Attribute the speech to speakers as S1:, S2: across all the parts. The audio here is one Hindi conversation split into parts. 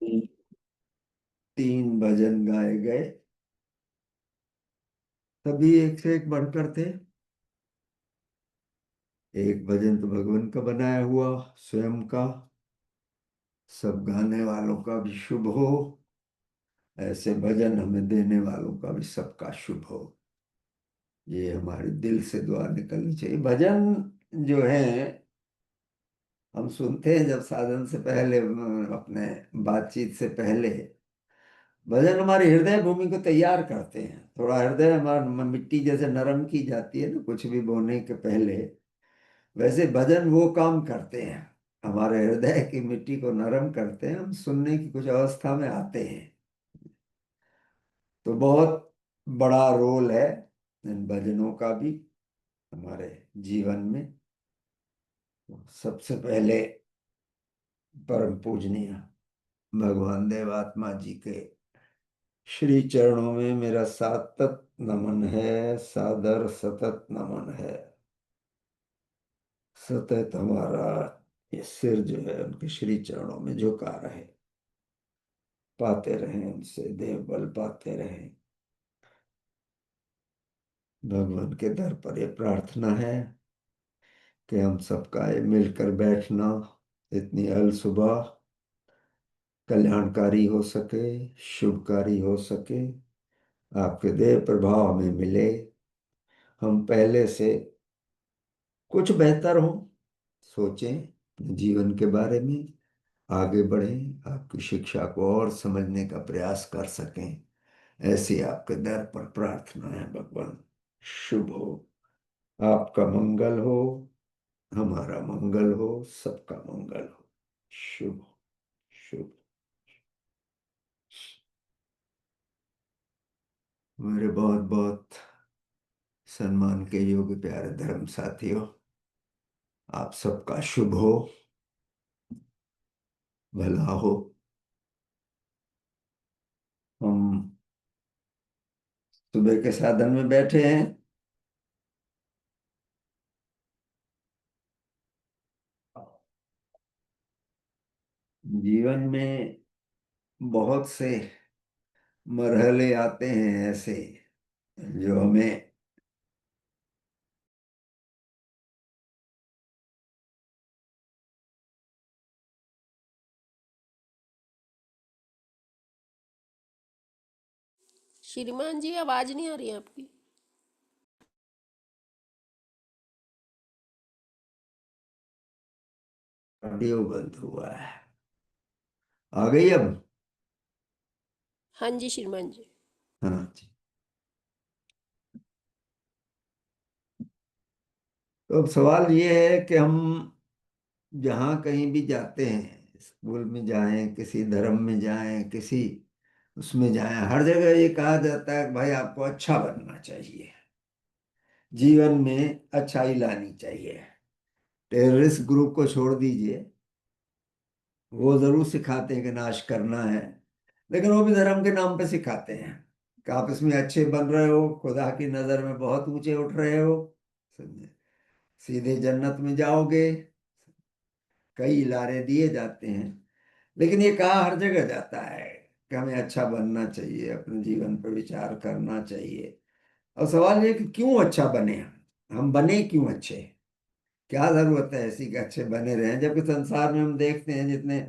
S1: तीन भजन गाए गए, सभी एक से एक बढ़कर थे। एक भजन तो भगवान का बनाया हुआ, स्वयं का, सब गाने वालों का भी शुभ हो। ऐसे भजन हमें देने वालों का भी सबका शुभ हो। ये हमारे दिल से दुआ निकलनी चाहिए। भजन जो है, हम सुनते हैं जब साधन से पहले, अपने बातचीत से पहले। भजन हमारे हृदय भूमि को तैयार करते हैं। थोड़ा हृदय हमारा मिट्टी जैसे नरम की जाती है ना कुछ भी बोने के पहले, वैसे भजन वो काम करते हैं। हमारे हृदय की मिट्टी को नरम करते हैं, हम सुनने की कुछ अवस्था में आते हैं। तो बहुत बड़ा रोल है इन भजनों का भी हमारे जीवन में। सबसे पहले परम पूजनीय भगवान देवात्मा जी के श्री चरणों में मेरा सातत नमन है, सादर सतत नमन है। सतत हमारा ये सिर जो है उनके श्री चरणों में झुका रहे, पाते रहें उनसे देव बल पाते रहें। भगवान के दर पर ये प्रार्थना है कि हम सबका ये मिलकर बैठना इतनी अल सुबह कल्याणकारी हो सके, शुभकारी हो सके। आपके देव प्रभाव हमें मिले, हम पहले से कुछ बेहतर हो सोचें जीवन के बारे में, आगे बढ़ें, आपकी शिक्षा को और समझने का प्रयास कर सकें। ऐसी आपके दर पर प्रार्थना है भगवान। शुभ हो, आपका मंगल हो, हमारा मंगल हो, सबका मंगल हो। शुभ हो, शुभ। मेरे बहुत बहुत सम्मान के योग्य प्यारे धर्म साथियों, आप सबका शुभ हो, भला हो। हम सुबह के साधन में बैठे हैं। जीवन में बहुत से मरहले आते हैं ऐसे जो हमें
S2: श्रीमान जी आवाज़ नहीं आ रही है आपकी।
S1: ऑडियो बंद हुआ है। आ गई अब?
S2: हाँ जी श्रीमान जी।
S1: हाँ जी। तो अब सवाल ये है कि हम जहाँ कहीं भी जाते हैं, स्कूल में जाएं, किसी धर्म में जाएं, किसी उसमें जाएं, हर जगह ये कहा जाता है कि भाई आपको अच्छा बनना चाहिए, जीवन में अच्छाई लानी चाहिए। टेररिस्ट ग्रुप को छोड़ दीजिए, वो जरूर सिखाते हैं कि नाश करना है, लेकिन वो भी धर्म के नाम पे सिखाते हैं कि आप इसमें अच्छे बन रहे हो, खुदा की नजर में बहुत ऊंचे उठ रहे हो, समझे, सीधे जन्नत में जाओगे। कई इलारे दिए जाते हैं, लेकिन ये कहा हर जगह जाता है कि हमें अच्छा बनना चाहिए, अपने जीवन पर विचार करना चाहिए। और सवाल ये कि क्यों अच्छा बने, हम बने क्यों अच्छे? क्या जरूरत है ऐसी कि अच्छे बने रहें, जबकि संसार में हम देखते हैं जितने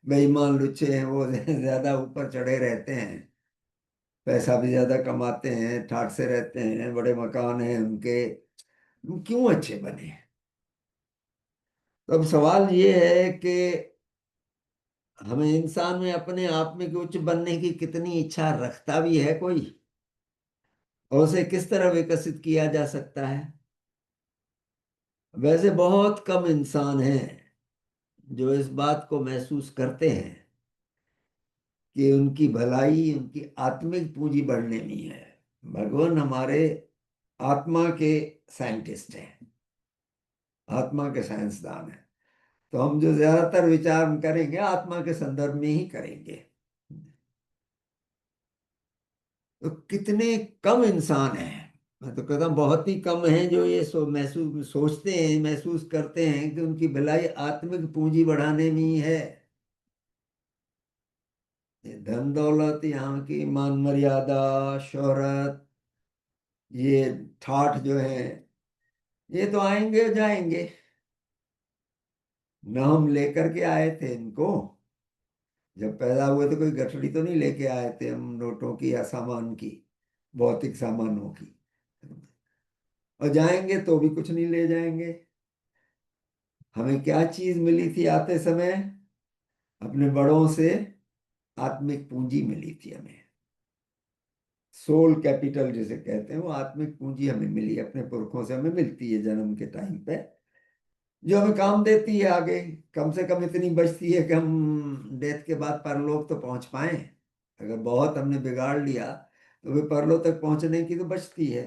S1: बेईमान लुच्चे हैं वो ज्यादा ऊपर चढ़े रहते हैं, पैसा भी ज्यादा कमाते हैं, ठाट से रहते हैं, बड़े मकान हैं उनके। हम क्यों अच्छे बने? तो अब सवाल ये है कि हमें इंसान में अपने आप में कुछ बनने की कितनी इच्छा रखता भी है कोई, और उसे किस तरह विकसित किया जा सकता है? वैसे बहुत कम इंसान हैं जो इस बात को महसूस करते हैं कि उनकी भलाई उनकी आत्मिक पूंजी बढ़ने में है। भगवान हमारे आत्मा के साइंटिस्ट हैं, आत्मा के साइंसदान हैं। तो हम जो ज्यादातर विचार करेंगे आत्मा के संदर्भ में ही करेंगे। तो कितने कम इंसान हैं, मैं तो कहता हूँ बहुत ही कम हैं जो ये महसूस सोचते हैं, महसूस करते हैं कि उनकी भलाई आत्मिक पूंजी बढ़ाने में ही है। धन दौलत, यहाँ की मान मर्यादा, शोहरत, ये ठाठ जो है, ये तो आएंगे जाएंगे। न हम लेकर के आए थे इनको। जब पैदा हुए तो कोई गठड़ी तो नहीं लेके आए थे हम, नोटों की या सामान की, भौतिक सामानों की। और जाएंगे तो भी कुछ नहीं ले जाएंगे। हमें क्या चीज मिली थी आते समय? अपने बड़ों से आत्मिक पूंजी मिली थी हमें। सोल कैपिटल जिसे कहते हैं, वो आत्मिक पूंजी हमें मिली, अपने पुरखों से हमें मिलती है जन्म के टाइम पे, जो हमें काम देती है आगे। कम से कम इतनी बचती है कि हम डेथ के बाद परलोक तो पहुंच पाए। अगर बहुत हमने बिगाड़ लिया तो वे परलोक तक पहुंचने की तो बचती है।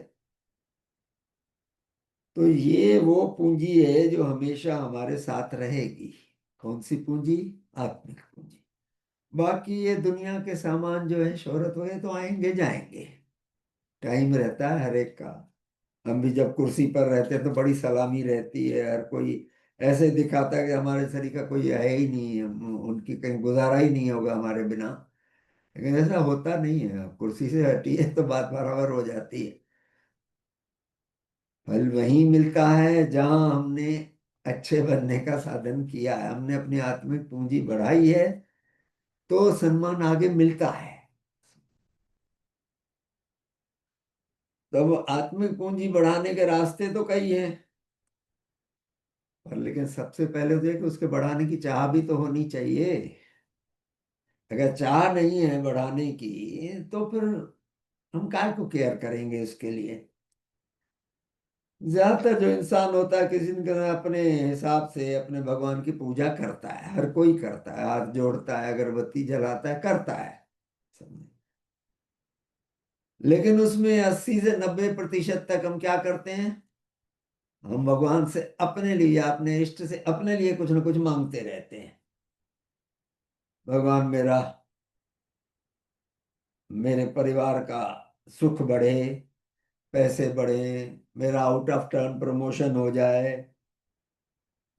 S1: तो ये वो पूंजी है जो हमेशा हमारे साथ रहेगी। कौन सी पूंजी? आत्मिक पूंजी। बाकी ये दुनिया के सामान जो है, शोहरत वगैरह, तो आएंगे जाएंगे। टाइम रहता है हर एक का। हम भी जब कुर्सी पर रहते हैं तो बड़ी सलामी रहती है, हर कोई ऐसे दिखाता है कि हमारे शरीर का कोई है ही नहीं, उनकी कहीं गुजारा ही नहीं होगा हमारे बिना। लेकिन ऐसा होता नहीं है। अब कुर्सी से हटी है तो बात बराबर हो जाती है। फल वहीं मिलता है जहां हमने अच्छे बनने का साधन किया है, हमने अपनी आत्मिक पूंजी बढ़ाई है, तो सम्मान आगे मिलता है। तब आत्मिक पूंजी बढ़ाने के रास्ते तो कई हैं, पर लेकिन सबसे पहले तो ये कि उसके बढ़ाने की चाह भी तो होनी चाहिए। अगर चाह नहीं है बढ़ाने की, तो फिर हम काय को केयर करेंगे इसके लिए? ज्यादातर जो इंसान होता है, किसी न किसी अपने हिसाब से अपने भगवान की पूजा करता है, हर कोई करता है, हाथ जोड़ता है, अगरबत्ती जलाता है, करता है। समझे? लेकिन उसमें 80 से 90% तक हम क्या करते हैं? हम भगवान से अपने लिए, अपने इष्ट से अपने लिए कुछ ना कुछ मांगते रहते हैं। भगवान मेरा, मेरे परिवार का सुख बढ़े, पैसे बढ़े, मेरा आउट ऑफ टर्न प्रमोशन हो जाए,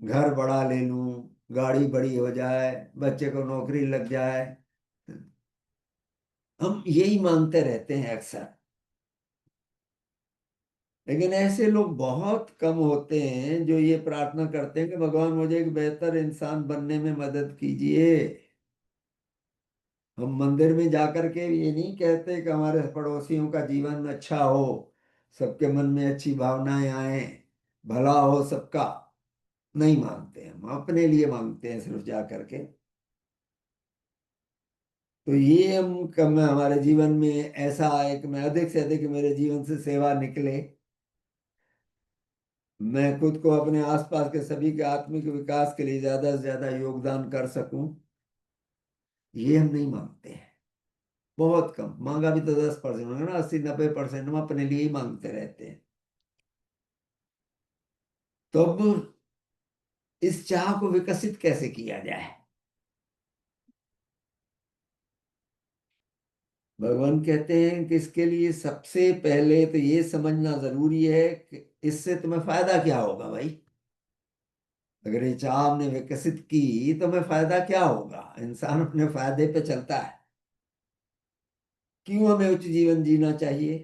S1: घर बड़ा ले लूं, गाड़ी बड़ी हो जाए, बच्चे को नौकरी लग जाए। हम यही मांगते रहते हैं अक्सर। लेकिन ऐसे लोग बहुत कम होते हैं जो ये प्रार्थना करते हैं कि भगवान मुझे एक बेहतर इंसान बनने में मदद कीजिए। हम मंदिर में जाकर के ये नहीं कहते कि हमारे पड़ोसियों का जीवन अच्छा हो, सबके मन में अच्छी भावनाएं आए, भला हो सबका। नहीं मांगते, हम अपने लिए मांगते हैं सिर्फ जा करके। तो ये हम कम हमारे जीवन में ऐसा आए कि मैं अधिक से अधिक मेरे जीवन से सेवा निकले, मैं खुद को अपने आसपास के सभी के आत्मिक विकास के लिए ज्यादा से ज्यादा योगदान कर सकूं। ये हम नहीं मांगते हैं। बहुत कम मांगा भी तो 10% मांगा ना, 80-90% हम अपने लिए ही मांगते रहते हैं। तो अब इस चाह को विकसित कैसे किया जाए? भगवान कहते हैं कि इसके लिए सबसे पहले तो ये समझना जरूरी है कि इससे तुम्हें फायदा क्या होगा भाई। अगर ये चाह हमने विकसित की तो हमें फायदा क्या होगा? इंसान अपने फायदे पे चलता है। क्यों हमें उच्च जीवन जीना चाहिए?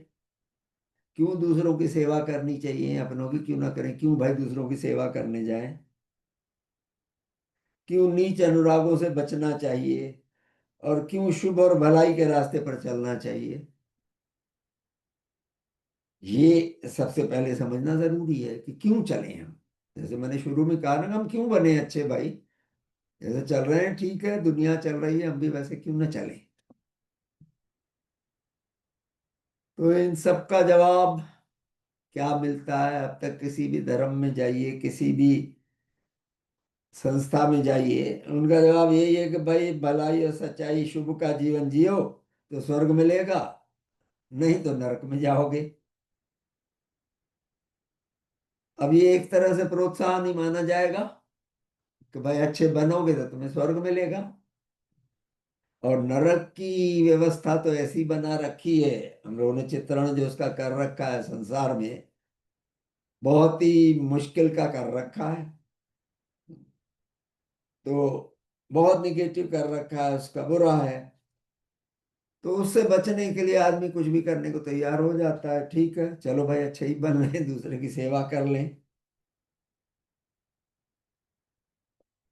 S1: क्यों दूसरों की सेवा करनी चाहिए? अपनों की क्यों ना करें? क्यों भाई दूसरों की सेवा करने जाएं? क्यों नीच अनुरागों से बचना चाहिए? और क्यों शुभ और भलाई के रास्ते पर चलना चाहिए? ये सबसे पहले समझना जरूरी है कि क्यों चले हम। जैसे मैंने शुरू में कहा ना, हम क्यों बने अच्छे भाई? जैसे चल रहे हैं ठीक है, दुनिया चल रही है, हम भी वैसे क्यों ना चले? तो इन सब का जवाब क्या मिलता है? अब तक किसी भी धर्म में जाइए, किसी भी संस्था में जाइए, उनका जवाब यही है कि भाई भलाई और सच्चाई शुभ का जीवन जियो तो स्वर्ग मिलेगा, नहीं तो नरक में जाओगे। अब ये एक तरह से प्रोत्साहन ही माना जाएगा कि भाई अच्छे बनोगे तो तुम्हें स्वर्ग मिलेगा। और नरक की व्यवस्था तो ऐसी बना रखी है, हम लोगों ने चित्रण जो उसका कर रखा है संसार में, बहुत ही मुश्किल का कर रखा है। तो बहुत निगेटिव कर रखा है, उसका बुरा है। तो उससे बचने के लिए आदमी कुछ भी करने को तैयार हो जाता है। ठीक है, चलो भाई, अच्छे ही बन लें, दूसरे की सेवा कर लें।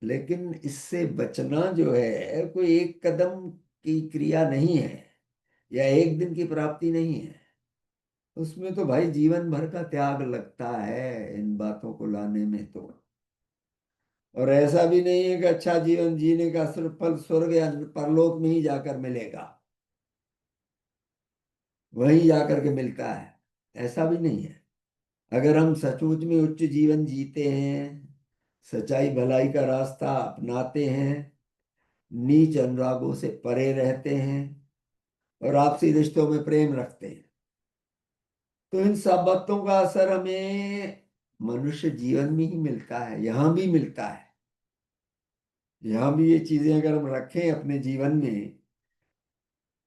S1: लेकिन इससे बचना जो है कोई एक कदम की क्रिया नहीं है, या एक दिन की प्राप्ति नहीं है। उसमें तो भाई जीवन भर का त्याग लगता है इन बातों को लाने में तो। और ऐसा भी नहीं है कि अच्छा जीवन जीने का सिर्फ फल स्वर्ग या परलोक में ही जाकर मिलेगा, वहीं जाकर के मिलता है, ऐसा भी नहीं है। अगर हम सचमुच में उच्च जीवन जीते हैं, सच्चाई भलाई का रास्ता अपनाते हैं, नीच अनुरागों से परे रहते हैं, और आपसी रिश्तों में प्रेम रखते हैं, तो इन सब बातों का असर हमें मनुष्य जीवन में ही मिलता है, यहां भी मिलता है। यहां भी ये चीजें अगर हम रखें अपने जीवन में,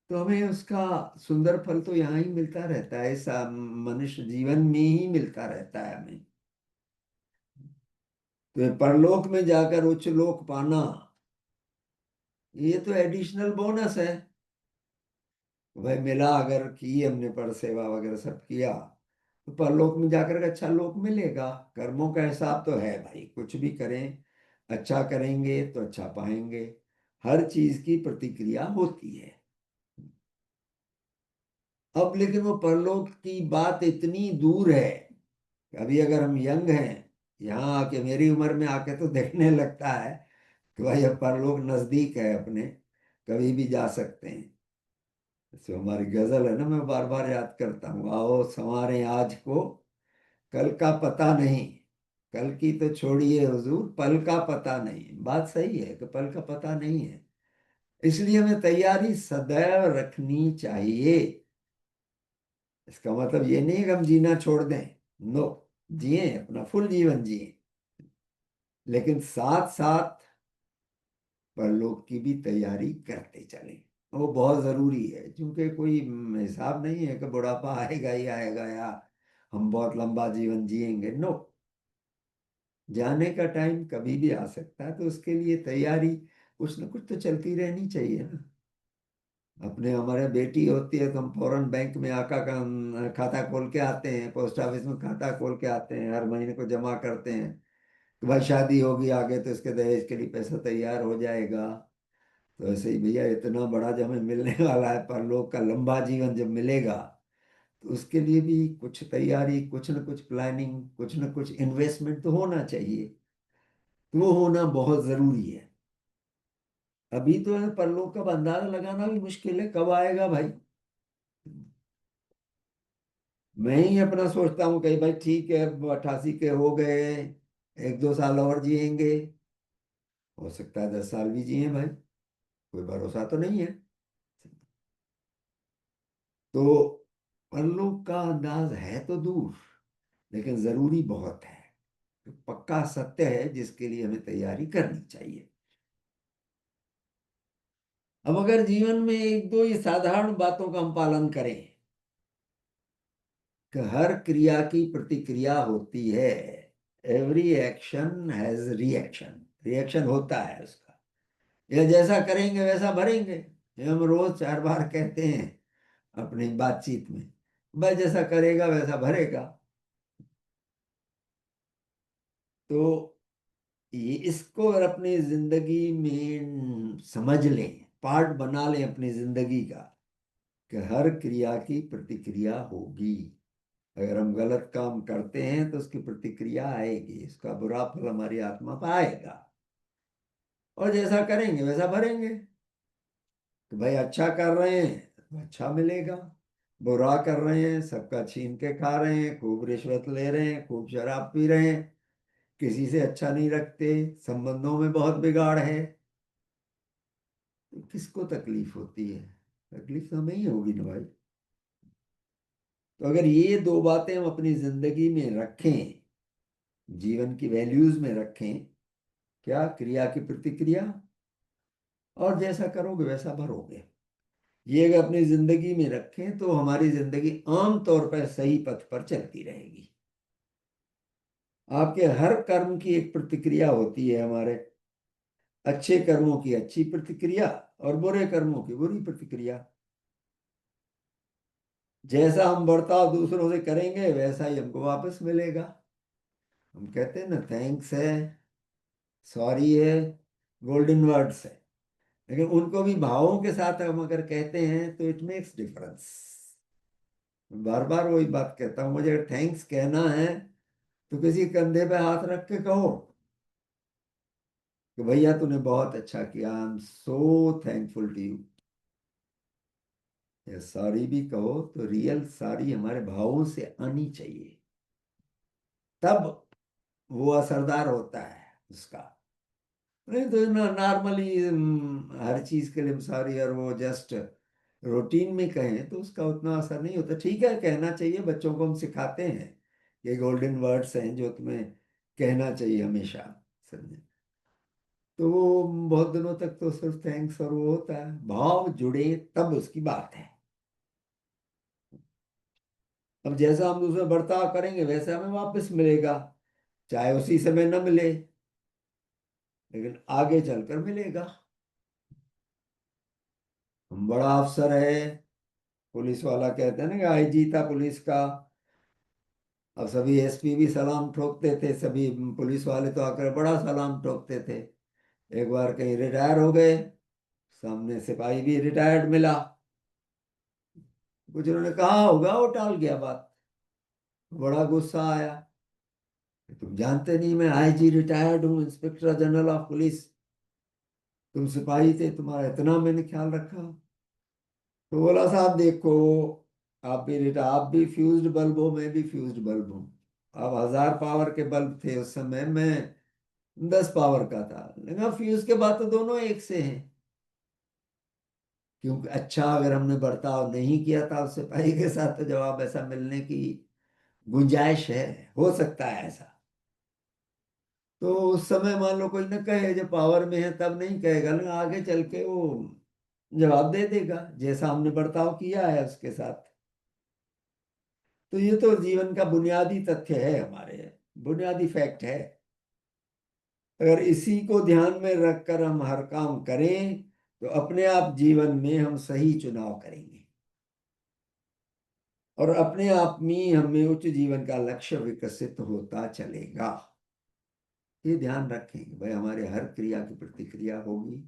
S1: तो हमें उसका सुंदर फल तो यहाँ ही मिलता रहता है, इस मनुष्य जीवन में ही मिलता रहता है हमें। तो ये परलोक में जाकर उच्च लोक पाना, ये तो एडिशनल बोनस है। भाई मिला, अगर की हमने पर सेवा वगैरह सब किया, तो परलोक में जाकर के अच्छा लोक मिलेगा। कर्मों का हिसाब तो है भाई, कुछ भी करें, अच्छा करेंगे तो अच्छा पाएंगे। हर चीज की प्रतिक्रिया होती है। अब लेकिन वो परलोक की बात इतनी दूर है, अभी अगर हम यंग हैं, यहाँ आके मेरी उम्र में आके तो देखने लगता है कि भाई अब परलोक नजदीक है अपने, कभी भी जा सकते हैं। जो हमारी गजल है ना, मैं बार बार याद करता हूँ, आओ संवारें आज को, कल का पता नहीं। कल की तो छोड़िए हुजूर, पल का पता नहीं। बात सही है कि पल का पता नहीं है, इसलिए हमें तैयारी सदैव रखनी चाहिए। इसका मतलब ये नहीं है कि हम जीना छोड़ दें, नो, जिए अपना फुल जीवन जिए, लेकिन साथ साथ परलोक की भी तैयारी करते चलें। वो बहुत जरूरी है, क्योंकि कोई हिसाब नहीं है कि बुढ़ापा आएगा ही आएगा, या हम बहुत लंबा जीवन जिएंगे। नो, जाने का टाइम कभी भी आ सकता है, तो उसके लिए तैयारी कुछ ना कुछ तो चलती रहनी चाहिए ना। अपने हमारे बेटी होती है तो हम फौरन बैंक में आका का खाता खोल के आते हैं, पोस्ट ऑफिस में खाता खोल के आते हैं, हर महीने को जमा करते हैं कि भाई शादी होगी आगे तो इसके दहेज के लिए पैसा तैयार हो जाएगा। तो ऐसे ही भैया, इतना बड़ा जब हमें मिलने वाला है, परलोक का लंबा जीवन जब मिलेगा, तो उसके लिए भी कुछ तैयारी, कुछ न कुछ प्लानिंग, कुछ न कुछ इन्वेस्टमेंट तो होना चाहिए। तो वो होना बहुत जरूरी है। अभी तो है, परलोक का अंदाजा लगाना भी मुश्किल है कब आएगा भाई। मैं ही अपना सोचता हूँ कहीं, भाई ठीक है, अब 88 के हो गए, एक दो साल और जिएंगे, हो सकता है 10 साल भी जिए भाई, कोई भरोसा तो नहीं है। तो परलोक का अंदाज है तो दूर, लेकिन जरूरी बहुत है, तो पक्का सत्य है जिसके लिए हमें तैयारी करनी चाहिए। अब अगर जीवन में एक दो ये साधारण बातों का हम पालन करें कि हर क्रिया की प्रतिक्रिया होती है, every action has reaction, reaction होता है उसका, या जैसा करेंगे वैसा भरेंगे। ये हम रोज 4 बार कहते हैं अपनी बातचीत में, भाई जैसा करेगा वैसा भरेगा। तो ये इसको अगर अपनी जिंदगी में समझ लें, पार्ट बना लें अपनी जिंदगी का, कि हर क्रिया की प्रतिक्रिया होगी। अगर हम गलत काम करते हैं तो उसकी प्रतिक्रिया आएगी, उसका बुरा फल हमारी आत्मा पर आएगा, और जैसा करेंगे वैसा भरेंगे। तो भाई अच्छा कर रहे हैं तो अच्छा मिलेगा, बुरा कर रहे हैं, सबका छीन के खा रहे हैं, खूब रिश्वत ले रहे हैं, खूब शराब पी रहे हैं, किसी से अच्छा नहीं रखते, संबंधों में बहुत बिगाड़ है, तो किसको तकलीफ होती है? तकलीफ तो हमें ही होगी ना भाई। तो अगर ये दो बातें हम अपनी जिंदगी में रखें, जीवन की वैल्यूज में रखें, क्या क्रिया की प्रतिक्रिया, और जैसा करोगे वैसा भरोगे, ये अगर अपनी जिंदगी में रखें तो हमारी जिंदगी आम तौर पर सही पथ पर चलती रहेगी। आपके हर कर्म की एक प्रतिक्रिया होती है, हमारे अच्छे कर्मों की अच्छी प्रतिक्रिया और बुरे कर्मों की बुरी प्रतिक्रिया। जैसा हम बर्ताव दूसरों से करेंगे वैसा ही हमको वापस मिलेगा। हम कहते हैं ना, थैंक्स है, सॉरी है, गोल्डन वर्ड्स है, लेकिन उनको भी भावों के साथ हम अगर कहते हैं तो इट मेक्स डिफरेंस। बार बार वही बात कहता हूँ, मुझे थैंक्स कहना है तो किसी कंधे पे हाथ रख के कहो कि भैया तूने बहुत अच्छा किया, I am so thankful to you. या सॉरी भी कहो तो रियल सॉरी हमारे भावों से आनी चाहिए, तब वो असरदार होता है उसका। नहीं तो ना नॉर्मली हर चीज के लिए सॉरी और वो जस्ट रूटीन में कहें तो उसका उतना असर नहीं होता। ठीक है, कहना चाहिए, बच्चों को हम सिखाते हैं, ये गोल्डन वर्ड्स हैं जो तुम्हें कहना चाहिए हमेशा, समझे। तो वो बहुत दिनों तक तो सिर्फ थैंक्स और वो होता है, भाव जुड़े तब उसकी बात है। अब जैसा हम दूसरे बर्ताव करेंगे वैसा हमें वापस मिलेगा, चाहे उसी समय न मिले लेकिन आगे चलकर मिलेगा। हम बड़ा अफसर है, पुलिस वाला कहते हैं ना कि आईजी था पुलिस का, अब सभी एसपी भी सलाम ठोकते थे, सभी पुलिस वाले तो आकर बड़ा सलाम ठोकते थे। एक बार कहीं रिटायर हो गए, सामने सिपाही भी रिटायर्ड मिला, कुछ उन्होंने कहा होगा, वो टाल गया बात। बड़ा गुस्सा आया, तुम जानते नहीं मैं आईजी रिटायर्ड हूँ, इंस्पेक्टर जनरल ऑफ पुलिस, तुम सिपाही थे, तुम्हारा इतना मैंने ख्याल रखा। तो बोला साहब देखो, आप भी फ्यूज्ड बल्ब हो, मैं भी फ्यूज्ड बल्ब हूँ। अब 1000 पावर के बल्ब थे उस समय, मैं 10 पावर का था, लेकिन फ्यूज के बाद तो दोनों एक से हैं। क्योंकि अच्छा अगर हमने बर्ताव नहीं किया था उस सिपाही के साथ तो जवाब ऐसा मिलने की गुंजाइश है, हो सकता है ऐसा। तो उस समय मान लो कोई न कहे, जो पावर में है तब नहीं कहेगा, लेकिन आगे चल के वो जवाब दे देगा जैसा हमने बर्ताव किया है उसके साथ। तो ये तो जीवन का बुनियादी तथ्य है, हमारे बुनियादी फैक्ट है। अगर इसी को ध्यान में रखकर हम हर काम करें तो अपने आप जीवन में हम सही चुनाव करेंगे और अपने आप में हमें उच्च जीवन का लक्ष्य विकसित होता चलेगा। ये ध्यान रखें भाई, हमारे हर क्रिया की प्रतिक्रिया होगी,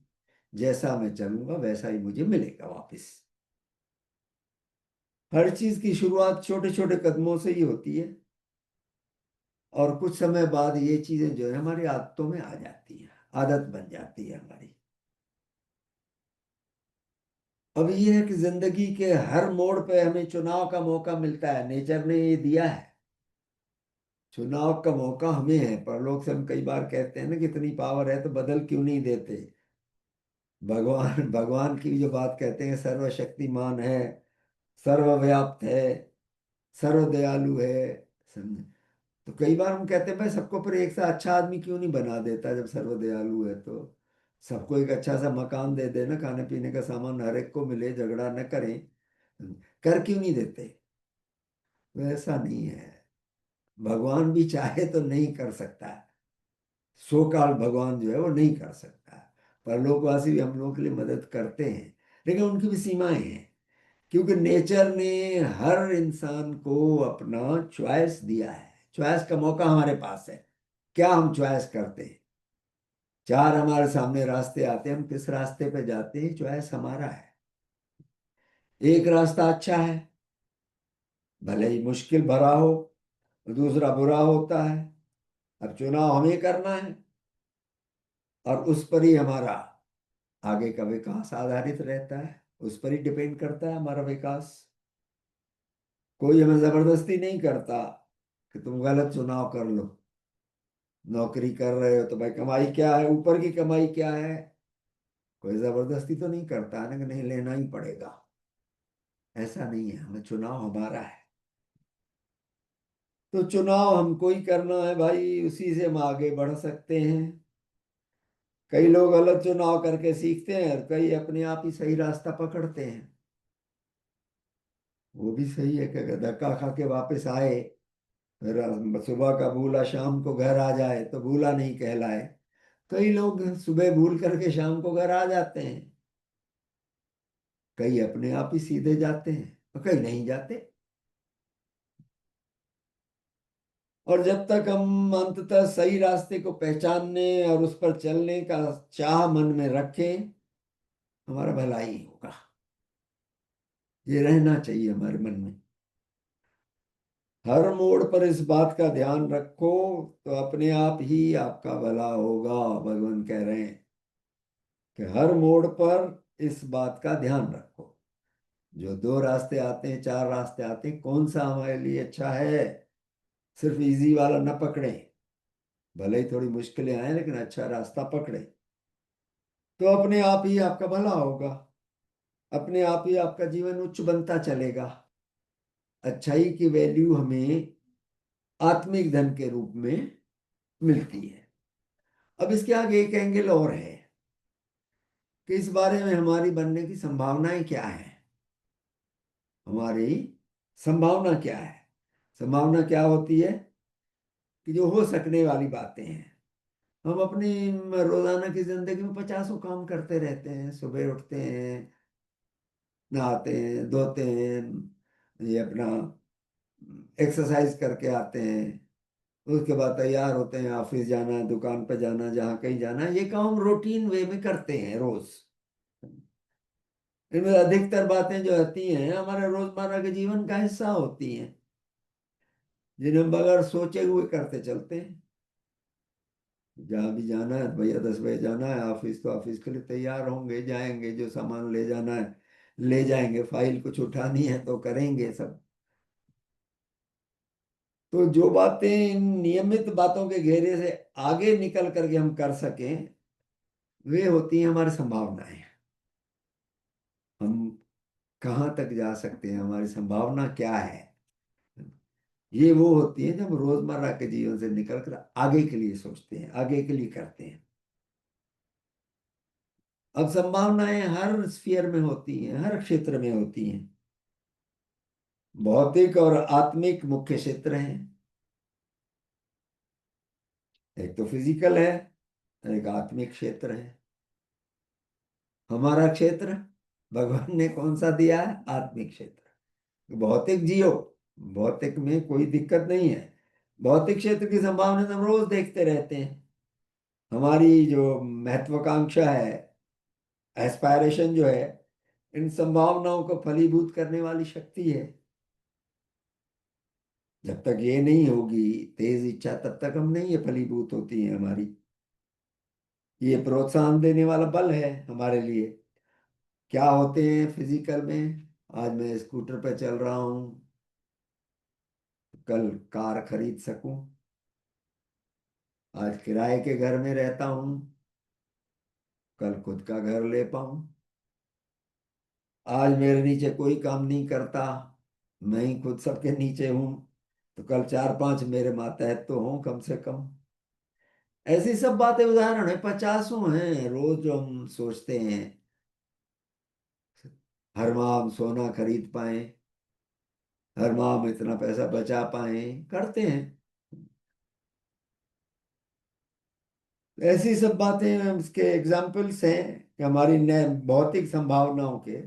S1: जैसा मैं चलूंगा वैसा ही मुझे मिलेगा वापस। हर चीज की शुरुआत छोटे छोटे कदमों से ही होती है और कुछ समय बाद ये चीजें जो है हमारी आदतों में आ जाती हैं, आदत बन जाती है हमारी। अब ये है कि जिंदगी के हर मोड़ पे हमें चुनाव का मौका मिलता है, नेचर ने ये दिया है, चुनाव का मौका हमें है। पर लोग से हम कई बार कहते हैं ना कि इतनी पावर है तो बदल क्यों नहीं देते। भगवान भगवान की जो बात कहते हैं, सर्वशक्तिमान है, सर्वव्याप्त है, सर्व दयालु है, समझे। तो कई बार हम कहते हैं भाई सबको पर एक सा अच्छा आदमी क्यों नहीं बना देता, जब सर्व दयालु है तो सबको एक अच्छा सा मकान दे देना, खाने पीने का सामान हर एक को मिले, झगड़ा न करें, कर क्यों नहीं देते। तो ऐसा नहीं है, भगवान भी चाहे तो नहीं कर सकता, सो काल भगवान जो है वो नहीं कर सकता। पर लोकवासी भी हम लोगों के लिए मदद करते हैं, लेकिन उनकी भी सीमाएं हैं, क्योंकि नेचर ने हर इंसान को अपना चॉइस दिया है, चॉइस का मौका हमारे पास है। क्या हम चॉइस करते हैं, चार हमारे सामने रास्ते आते हैं, हम किस रास्ते पे जाते हैं, चॉइस हमारा है। एक रास्ता अच्छा है, भले ही मुश्किल भरा हो, दूसरा बुरा होता है। अब चुनाव हमें करना है और उस पर ही हमारा आगे का विकास आधारित रहता है, उस पर ही डिपेंड करता है हमारा विकास। कोई हमें जबरदस्ती नहीं करता कि तुम गलत चुनाव कर लो, नौकरी कर रहे हो तो भाई कमाई क्या है, ऊपर की कमाई क्या है, कोई जबरदस्ती तो नहीं करता है ना कि नहीं लेना ही पड़ेगा। ऐसा नहीं है, हमें चुनाव हमारा है। तो चुनाव हमको ही करना है भाई, उसी से हम आगे बढ़ सकते हैं। कई लोग गलत चुनाव करके सीखते हैं और कई अपने आप ही सही रास्ता पकड़ते हैं। वो भी सही है कि अगर धक्का खा के वापस आए, फिर सुबह का भूला शाम को घर आ जाए तो भूला नहीं कहलाए। कई लोग सुबह भूल करके शाम को घर आ जाते हैं, कई अपने आप ही सीधे जाते हैं। और कहीं नहीं जाते। और जब तक हम अंततः सही रास्ते को पहचानने और उस पर चलने का चाह मन में रखें, हमारा भला ही होगा। ये रहना चाहिए हमारे मन में। हर मोड़ पर इस बात का ध्यान रखो, तो अपने आप ही आपका भला होगा। भगवान कह रहे हैं कि हर मोड़ पर इस बात का ध्यान रखो। जो दो रास्ते आते हैं, चार रास्ते आते हैं, कौन सा हमारे लिए अच्छा है, सिर्फ इजी वाला न पकड़े। भले ही थोड़ी मुश्किलें आए, लेकिन अच्छा रास्ता पकड़े, तो अपने आप ही आपका भला होगा। अपने आप ही आपका जीवन उच्च बनता चलेगा। अच्छाई की वैल्यू हमें आत्मिक धन के रूप में मिलती है। अब इसके आगे एक एंगल और है कि इस बारे में हमारी बनने की संभावनाएं क्या है। हमारी संभावना क्या है? संभावना क्या होती है? कि जो हो सकने वाली बातें हैं। हम अपनी रोजाना की जिंदगी में पचासों काम करते रहते हैं। सुबह उठते हैं, नहाते हैं, धोते हैं, ये अपना एक्सरसाइज करके आते हैं, उसके बाद तैयार होते हैं, ऑफिस जाना है, दुकान पर जाना, जहाँ कहीं जाना है। ये काम हम रूटीन वे में करते हैं रोज। इनमें अधिकतर बातें जो आती हैं हमारे रोजमर्रा के जीवन का हिस्सा होती हैं, जिन्हें हम बगैर सोचे हुए करते चलते हैं। जहाँ भी जाना है, भैया 10 बजे जाना है ऑफिस, तो ऑफिस के लिए तैयार होंगे, जाएंगे, जो सामान ले जाना है ले जाएंगे, फाइल कुछ उठानी है तो करेंगे सब। तो जो बातें इन नियमित बातों के घेरे से आगे निकल करके हम कर सकें, वे होती हैं हमारी संभावनाएं। हम कहाँ तक जा सकते हैं, हमारी संभावना क्या है, ये वो होती है जब हम रोजमर्रा के जीवन से निकलकर आगे के लिए सोचते हैं, आगे के लिए करते हैं। अब संभावनाएं हर स्फीयर में होती हैं, हर क्षेत्र में होती हैं। भौतिक और आत्मिक मुख्य क्षेत्र हैं। एक तो फिजिकल है, एक आत्मिक क्षेत्र है। हमारा क्षेत्र भगवान ने कौन सा दिया है? आत्मिक क्षेत्र। भौतिक जियो, भौतिक में कोई दिक्कत नहीं है। भौतिक क्षेत्र की संभावना तो हम रोज देखते रहते हैं। हमारी जो महत्वाकांक्षा है, एस्पायरेशन जो है, इन संभावनाओं को फलीभूत करने वाली शक्ति है। जब तक ये नहीं होगी तेज इच्छा, तब तक हम नहीं, ये फलीभूत होती है हमारी। ये प्रोत्साहन देने वाला बल है हमारे लिए। क्या होते हैं फिजिकल में? आज मैं स्कूटर पर चल रहा हूँ, कल कार खरीद सकूं। आज किराए के घर में रहता हूँ, कल खुद का घर ले पाऊं। आज मेरे नीचे कोई काम नहीं करता, मैं ही खुद सबके नीचे हूं, तो कल चार पांच मेरे मातहत तो हों कम से कम। ऐसी सब बातें उदाहरण है, पचासों हैं रोज जो हम सोचते हैं। हर माह हम सोना खरीद पाए, हर माह हम इतना पैसा बचा पाए, करते हैं। ऐसी सब बातें उसके एग्जाम्पल्स हैं कि हमारी नए भौतिक संभावनाओं के।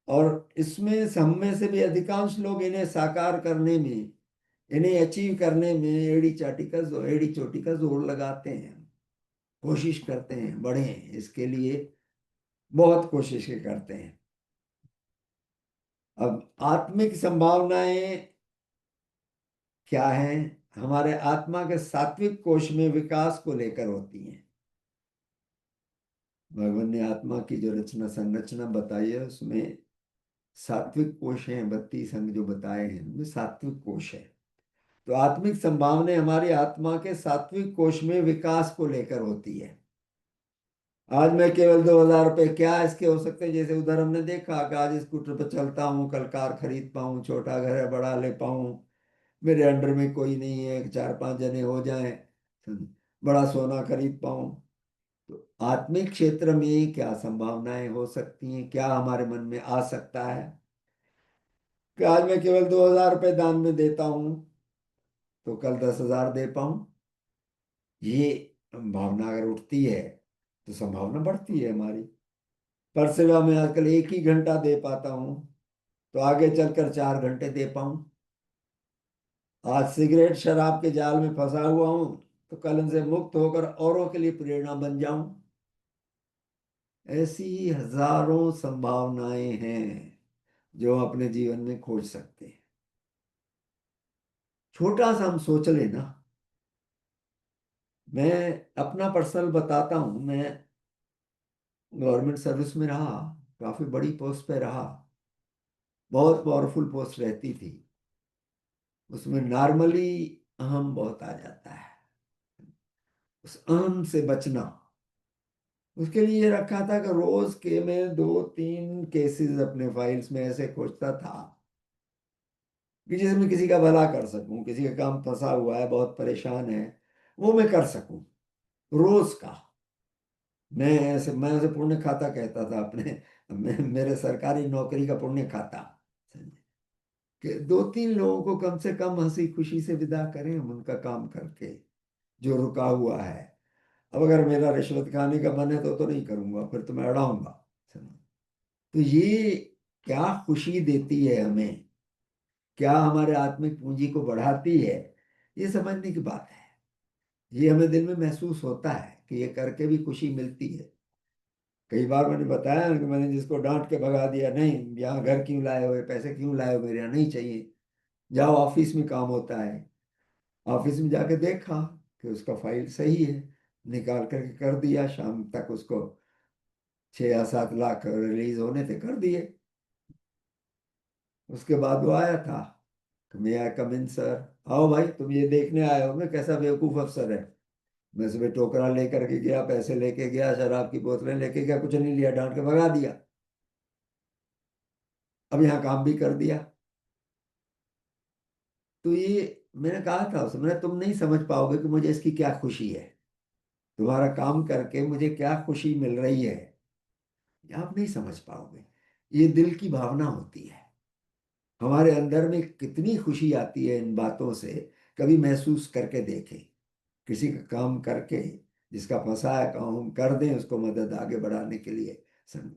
S1: और इसमें हम में से भी अधिकांश लोग इन्हें साकार करने में, इन्हें अचीव करने में एड़ी चोटी का जोर लगाते हैं, कोशिश करते हैं, बढ़े इसके लिए बहुत कोशिशें करते हैं। अब आत्मिक संभावनाएं क्या हैं? हमारे आत्मा के सात्विक कोश में विकास को लेकर होती हैं। भगवान ने आत्मा की जो रचना संरचना बताई है, उसमें सात्विक कोश हैं, 32 अंग जो बताए हैं उनमें सात्विक कोश है। तो आत्मिक संभावनाएं हमारी आत्मा के सात्विक कोश में विकास को लेकर होती है। आज मैं केवल 2,000 रुपये क्या इसके हो सकते हैं? जैसे उधर हमने देखा कि आज स्कूटर पर चलता हूँ, कल कार खरीद पाऊँ, छोटा घर है बड़ा ले पाऊँ, मेरे अंडर में कोई नहीं है, चार पांच जने हो जाएं, बड़ा सोना खरीद पाऊँ। तो आत्मिक क्षेत्र में क्या संभावनाएं हो सकती हैं, क्या हमारे मन में आ सकता है कि आज मैं केवल 2,000 रुपये दान में देता हूँ, तो कल 10,000 दे पाऊँ। ये भावना अगर उठती है तो संभावना बढ़ती है हमारी। पर सेवा में आजकल 1 ही घंटा दे पाता हूँ, तो आगे चलकर 4 घंटे दे पाऊं। आज सिगरेट शराब के जाल में फंसा हुआ हूं, तो कल इनसे मुक्त होकर औरों के लिए प्रेरणा बन जाऊं। ऐसी हजारों संभावनाएं हैं जो हम अपने जीवन में खोज सकते हैं। छोटा सा हम सोच लेना। मैं अपना पर्सनल बताता हूं। मैं गवर्नमेंट सर्विस में रहा, काफी बड़ी पोस्ट पे रहा। बहुत पावरफुल पोस्ट रहती थी। उसमें नॉर्मली अहम बहुत आ जाता है। उस अहम से बचना, उसके लिए ये रखा था कि रोज के मैं 2-3 केसेस अपने फाइल्स में ऐसे खोजता था कि जिसमें किसी का भला कर सकूं, किसी का काम फंसा हुआ है, बहुत परेशान है, वो मैं कर सकूं। रोज का मैं ऐसे पुण्य खाता कहता था अपने। मेरे सरकारी नौकरी का पुण्य खाता, कि 2-3 लोगों को कम से कम हंसी खुशी से विदा करें हम उनका काम करके, जो रुका हुआ है। अब अगर मेरा रिश्वत खाने का मन है तो नहीं करूंगा, फिर तो मैं अड़ाऊंगा। तो ये क्या खुशी देती है हमें, क्या हमारे आत्मिक पूंजी को बढ़ाती है, ये समझने की बात है। ये हमें दिल में महसूस होता है कि ये करके भी खुशी मिलती है। कई बार मैंने बताया ना कि मैंने जिसको डांट के भगा दिया, नहीं यहाँ घर क्यों लाए हो, ये पैसे क्यों लाए हो, मेरे यहाँ नहीं चाहिए, जाओ ऑफिस में काम होता है। ऑफिस में जाके देखा कि उसका फाइल सही है, निकाल करके कर दिया। शाम तक उसको 6 या 7 लाख रिलीज होने थे, कर दिए। उसके बाद वो आया था, मे आई कम इन सर। आओ भाई, तुम ये देखने आए हो मैं कैसा बेवकूफ अफसर है। मैं सुबह टोकरा लेकर के गया, पैसे लेके गया, शराब की बोतलें लेके गया, कुछ नहीं लिया, डांट के भगा दिया। अब यहाँ काम भी कर दिया। तो ये मैंने कहा था उसमें, तुम नहीं समझ पाओगे कि मुझे इसकी क्या खुशी है, तुम्हारा काम करके मुझे क्या खुशी मिल रही है, ये आप नहीं समझ पाओगे। ये दिल की भावना होती है। हमारे अंदर में कितनी खुशी आती है इन बातों से, कभी महसूस करके देखें। किसी का काम करके, जिसका फंसा है काम हम कर दें, उसको मदद आगे बढ़ाने के लिए। सम-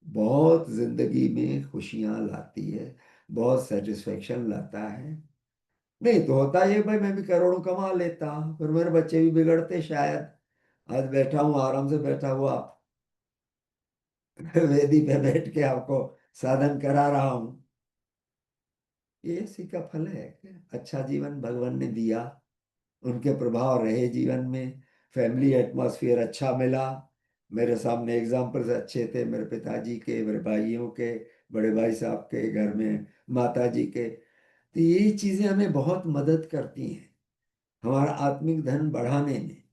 S1: बहुत जिंदगी में खुशियां लाती है, बहुत सेटिस्फेक्शन लाता है। नहीं तो होता ये भाई, मैं भी करोड़ों कमा लेता, फिर मेरे बच्चे भी बिगड़ते शायद। आज बैठा हूँ आराम से बैठा हुआ वेदी पे बैठ के आपको साधन करा रहा हूँ। ये इसी का फल है कि अच्छा जीवन भगवान ने दिया, उनके प्रभाव रहे जीवन में, फैमिली एटमॉस्फेयर अच्छा मिला। मेरे सामने एग्जाम्पल्स अच्छे थे, मेरे पिताजी के, मेरे भाइयों के, बड़े भाई साहब के घर में, माता जी के। तो ये चीजें हमें बहुत मदद करती हैं हमारा आत्मिक धन बढ़ाने में।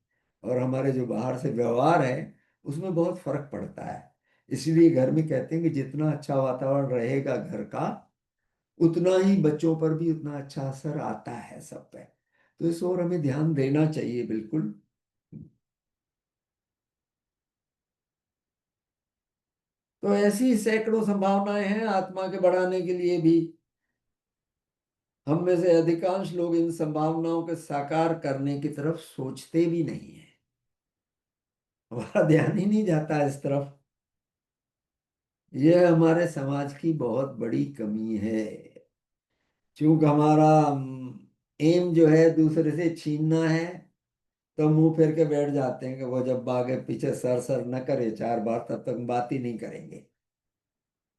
S1: और हमारे जो बाहर से व्यवहार है उसमें बहुत फर्क पड़ता है। इसलिए घर में कहते हैं कि जितना अच्छा वातावरण रहेगा घर का, उतना ही बच्चों पर भी उतना अच्छा असर आता है सब पे। तो इस ओर हमें ध्यान देना चाहिए बिल्कुल। तो ऐसी सैकड़ों संभावनाएं हैं आत्मा के बढ़ाने के लिए भी। हम में से अधिकांश लोग इन संभावनाओं के साकार करने की तरफ सोचते भी नहीं है। हमारा ध्यान ही नहीं जाता इस तरफ। यह हमारे समाज की बहुत बड़ी कमी है। क्योंकि हमारा एम जो है दूसरे से छीनना है, तो मुंह फेर के बैठ जाते हैं कि वो जब आगे पीछे सर सर न करे 4 बार, तब तक बात ही नहीं करेंगे।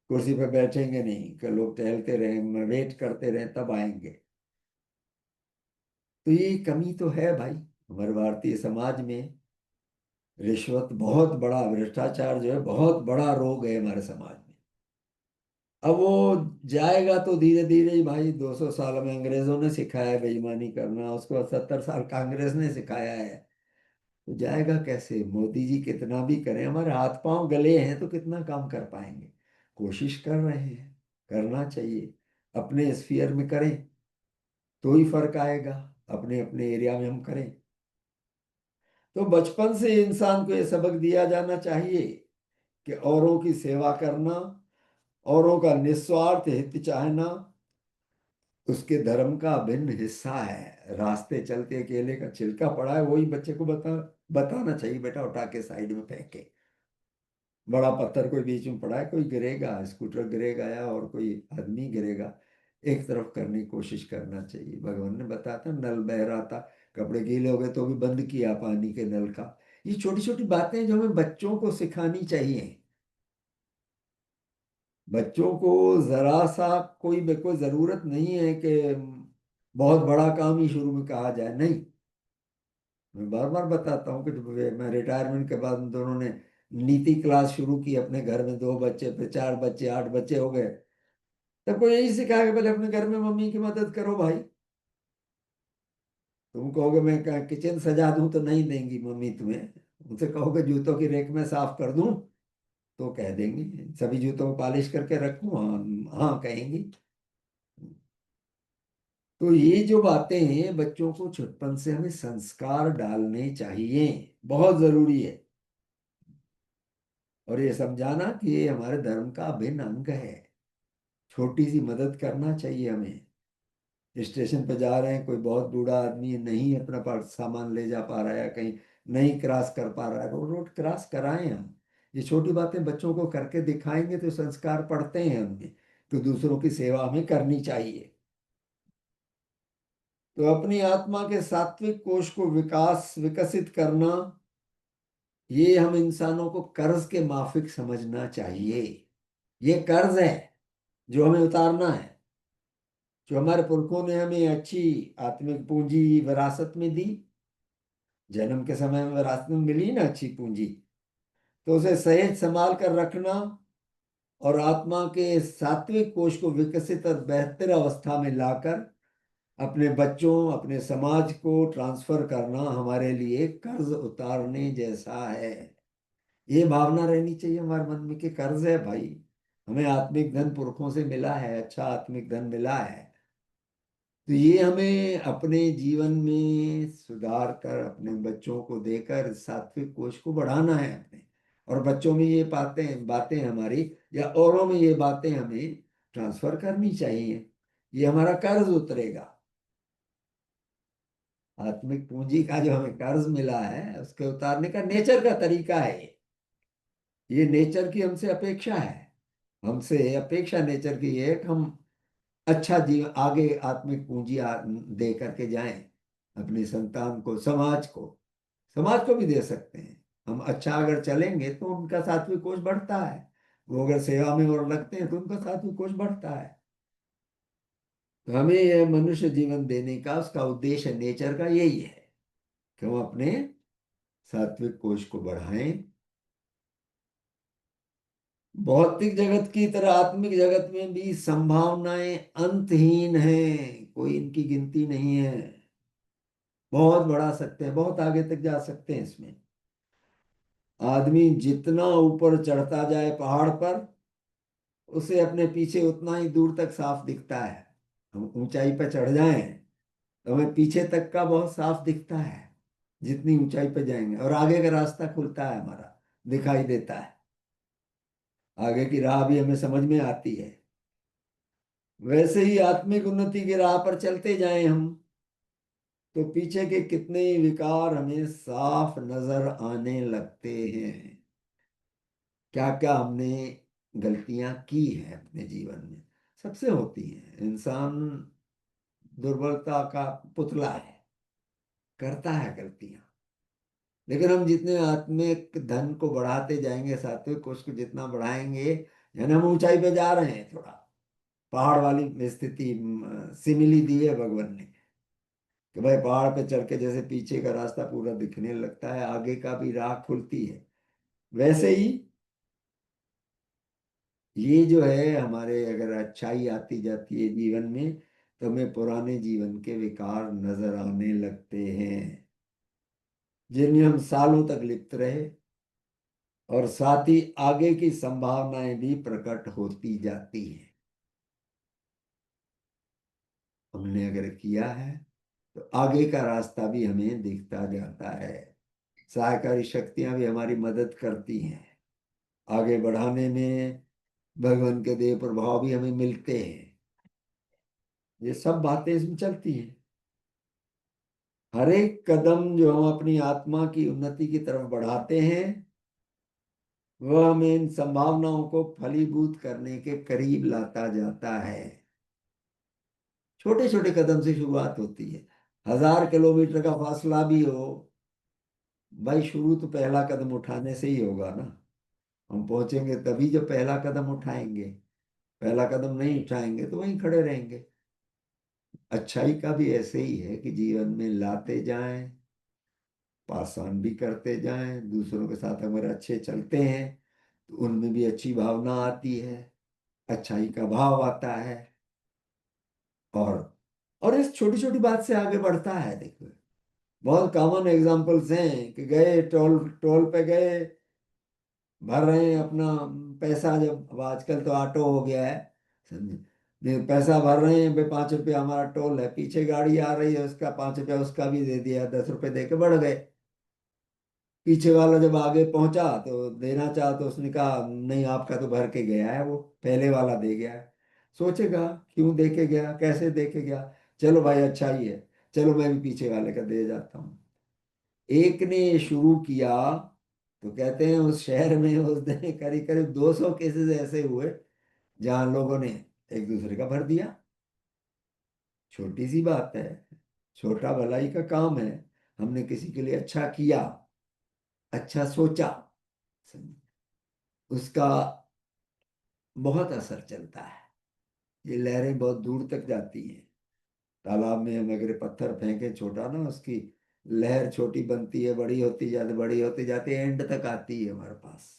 S1: कुर्सी पे बैठेंगे नहीं कि लोग टहलते रहे, वेट करते रहे, तब आएंगे। तो ये कमी तो है भाई हमारे भारतीय समाज में। रिश्वत बहुत बड़ा, भ्रष्टाचार जो है बहुत बड़ा रोग है हमारे समाज में। अब वो जाएगा तो धीरे धीरे ही भाई, 200 साल में अंग्रेजों ने सिखाया है बेईमानी करना, उसके बाद 70 साल कांग्रेस ने सिखाया है। तो जाएगा कैसे? मोदी जी कितना भी करें, हमारे हाथ पांव गले हैं तो कितना काम कर पाएंगे। कोशिश कर रहे हैं, करना चाहिए। अपने स्फीयर में करें तो ही फर्क आएगा, अपने अपने एरिया में हम करें। तो बचपन से इंसान को ये सबक दिया जाना चाहिए कि औरों की सेवा करना, औरों का निस्वार्थ हित चाहना उसके धर्म का अभिन्न हिस्सा है। रास्ते चलते केले का छिलका पड़ा है, वही बच्चे को बताना चाहिए, बेटा उठा के साइड में फेंके। बड़ा पत्थर कोई बीच में पड़ा है, कोई गिरेगा, स्कूटर गिरेगा या और कोई आदमी गिरेगा, एक तरफ करने की कोशिश करना चाहिए। भगवान ने बताया था नल बह रहा था, कपड़े गीले हो गए तो भी बंद किया पानी के नल का। ये छोटी छोटी बातें जो हमें बच्चों को सिखानी चाहिए। बच्चों को जरा सा कोई कोई जरूरत नहीं है कि बहुत बड़ा काम ही शुरू में कहा जाए, नहीं। मैं बार बार बताता हूँ कि जब मैं रिटायरमेंट के बाद उन दोनों ने नीति क्लास शुरू की अपने घर में, 2 बच्चे, फिर 4 बच्चे, 8 बच्चे हो गए। सबको यही सिखाया कि पहले अपने घर में मम्मी की मदद करो भाई। तुम कहोगे मैं किचन सजा दूं तो नहीं देंगी मम्मी तुम्हें। उनसे कहोगे जूतों की रेक में साफ कर दूं तो कह देंगी। सभी जूतों को पॉलिश करके रखूं, हाँ हाँ कहेंगी। तो ये जो बातें हैं, बच्चों को छुटपन से हमें संस्कार डालने चाहिए, बहुत जरूरी है। और ये समझाना कि ये हमारे धर्म का अभिन्न अंग है। छोटी सी मदद करना चाहिए हमें। स्टेशन पे जा रहे हैं, कोई बहुत बूढ़ा आदमी नहीं अपना सामान ले जा पा रहा है या कहीं नहीं क्रॉस कर पा रहा है, रोड रोड क्रॉस कराएं हम। ये छोटी बातें बच्चों को करके दिखाएंगे तो संस्कार पड़ते हैं हमें, तो दूसरों की सेवा हमें करनी चाहिए। तो अपनी आत्मा के सात्विक कोश को विकसित करना, ये हम इंसानों को कर्ज के माफिक समझना चाहिए। ये कर्ज है जो हमें उतारना है, जो हमारे पुरखों ने हमें अच्छी आत्मिक पूंजी विरासत में दी। जन्म के समय में विरासत में मिली ना अच्छी पूंजी, तो उसे सहेज संभाल कर रखना और आत्मा के सात्विक कोश को विकसित और बेहतर अवस्था में लाकर अपने बच्चों, अपने समाज को ट्रांसफर करना हमारे लिए कर्ज उतारने जैसा है। ये भावना रहनी चाहिए हमारे मन में कि कर्ज है भाई, हमें आत्मिक धन पुरखों से मिला है, अच्छा आत्मिक धन मिला है। तो ये हमें अपने जीवन में सुधार कर अपने बच्चों को देकर सात्विक कोश को बढ़ाना है अपने। और बच्चों में ये बातें बातें हमारी या औरों में ये बातें हमें ट्रांसफर करनी चाहिए। ये हमारा कर्ज उतरेगा। आत्मिक पूंजी का जो हमें कर्ज मिला है उसके उतारने का नेचर का तरीका है ये नेचर की हमसे अपेक्षा है। हमसे अपेक्षा नेचर की है कि हम अच्छा जीवन आगे आत्मिक पूंजी दे करके जाएं अपनी संतान को, समाज को भी दे सकते हैं। हम अच्छा अगर चलेंगे तो उनका सात्विक कोष बढ़ता है। वो अगर सेवा में और लगते हैं तो उनका सात्विक कोष बढ़ता है। तो हमें यह मनुष्य जीवन देने का उसका उद्देश्य नेचर का यही है कि हम अपने सात्विक कोष को बढ़ाएं। भौतिक जगत की तरह आत्मिक जगत में भी संभावनाएं अंतहीन हैं, कोई इनकी गिनती नहीं है। बहुत बढ़ा सकते हैं, बहुत आगे तक जा सकते हैं इसमें। आदमी जितना ऊपर चढ़ता जाए पहाड़ पर, उसे अपने पीछे उतना ही दूर तक साफ दिखता है। हम ऊंचाई पर चढ़ जाएं तो हमें पीछे तक का बहुत साफ दिखता है जितनी ऊंचाई पर जाएंगे, और आगे का रास्ता खुलता है हमारा, दिखाई देता है। आगे की राह भी हमें समझ में आती है। वैसे ही आत्मिक उन्नति की राह पर चलते जाएं हम, तो पीछे के कितने ही विकार हमें साफ नजर आने लगते हैं। क्या क्या हमने गलतियां की हैं अपने जीवन में। सबसे होती हैं, इंसान दुर्बलता का पुतला है, करता है गलतियां। लेकिन हम जितने आत्मिक धन को बढ़ाते जाएंगे, सात्विक को उसको जितना बढ़ाएंगे, यानी हम ऊंचाई पे जा रहे हैं थोड़ा, पहाड़ वाली स्थिति सिमिली दी है भगवान ने कि भाई पहाड़ पे चढ़ के जैसे पीछे का रास्ता पूरा दिखने लगता है, आगे का भी राह खुलती है। वैसे ही ये जो है हमारे, अगर अच्छाई आती जाती है जीवन में तो हमें पुराने जीवन के विकार नजर आने लगते हैं जिनमें हम सालों तक लिप्त रहे, और साथ ही आगे की संभावनाएं भी प्रकट होती जाती हैं। हमने अगर किया है तो आगे का रास्ता भी हमें दिखता जाता है। सहायकारी शक्तियां भी हमारी मदद करती हैं आगे बढ़ाने में। भगवान के देव प्रभाव भी हमें मिलते हैं। ये सब बातें इसमें चलती हैं। हर एक कदम जो हम अपनी आत्मा की उन्नति की तरफ बढ़ाते हैं, वह हमें इन संभावनाओं को फलीभूत करने के करीब लाता जाता है। छोटे छोटे कदम से शुरुआत होती है। 1000 किलोमीटर का फासला भी हो, भाई शुरू तो पहला कदम उठाने से ही होगा ना। हम पहुंचेंगे तभी जब पहला कदम उठाएंगे। पहला कदम नहीं उठाएंगे तो वहीं खड़े रहेंगे। अच्छाई का भी ऐसे ही है कि जीवन में लाते जाएं, पास ऑन भी करते जाएं। दूसरों के साथ अगर अच्छे चलते हैं तो उनमें भी अच्छी भावना आती है, अच्छाई का भाव आता है। और और इस छोटी छोटी बात से आगे बढ़ता है। देखो, बहुत कॉमन एग्जांपल्स हैं कि गए टोल टोल पे गए, भर रहे हैं अपना पैसा। जब अब आजकल तो ऑटो हो गया है, समझे, नहीं, पैसा भर रहे हैं भाई, 5 रुपया हमारा टोल है। पीछे गाड़ी आ रही है, उसका 5 रुपया उसका भी दे दिया, 10 रुपये दे के बढ़ गए। पीछे वाला जब आगे पहुंचा तो देना चाहा तो उसने कहा नहीं, आपका तो भर के गया है, वो पहले वाला दे गया है। सोचेगा क्यों दे के गया, कैसे दे के गया। चलो भाई अच्छा ही है, चलो मैं भी पीछे वाले का दे जाता हूँ। एक ने ये शुरू किया तो कहते हैं उस शहर में उस दिन करीब करीब 200 केसेस ऐसे हुए जहां लोगों ने एक दूसरे का भर दिया। छोटी सी बात है, छोटा भलाई का काम है। हमने किसी के लिए अच्छा किया, अच्छा सोचा, उसका बहुत असर चलता है। ये लहरें बहुत दूर तक जाती हैं। तालाब में हम अगर पत्थर फेंके छोटा ना, उसकी लहर छोटी बनती है, बड़ी होती जाती है, एंड तक आती है हमारे पास।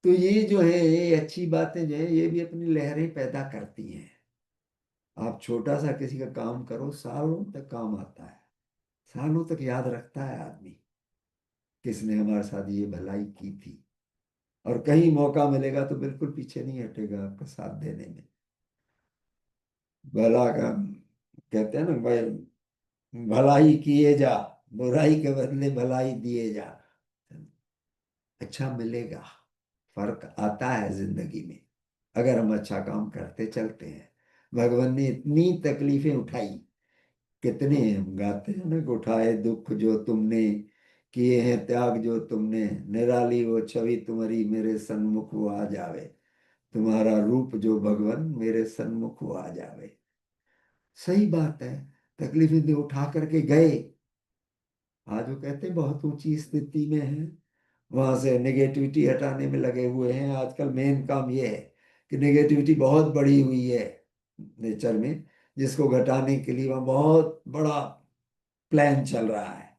S1: तो ये जो है, ये अच्छी बातें जो है, ये भी अपनी लहरें पैदा करती हैं। आप छोटा सा किसी का काम करो, सालों तक काम आता है। सालों तक याद रखता है आदमी, किसने हमारे साथ ये भलाई की थी। और कहीं मौका मिलेगा तो बिल्कुल पीछे नहीं हटेगा आपका साथ देने में। भला का कहते हैं ना भाई, भलाई किए जा, बुराई के बदले भलाई दिए जा। अच्छा मिलेगा, फर्क आता है जिंदगी में अगर हम अच्छा काम करते चलते हैं। भगवान ने इतनी तकलीफें उठाई, कितने हम गाते हैं ना कि उठाए दुख जो तुमने, किए हैं त्याग जो तुमने, निराली वो छवि तुम्हारी मेरे सन्मुख वो आ जावे। तुम्हारा रूप जो भगवान मेरे सन्मुख वो आ जावे। सही बात है। तकलीफें भी उठा करके गए। आज वो कहते हैं बहुत ऊंची स्थिति में है, वहां से नेगेटिविटी हटाने में लगे हुए हैं। आजकल मेन काम ये है कि नेगेटिविटी बहुत बढ़ी हुई है नेचर में, जिसको घटाने के लिए वहाँ बहुत बड़ा प्लान चल रहा है।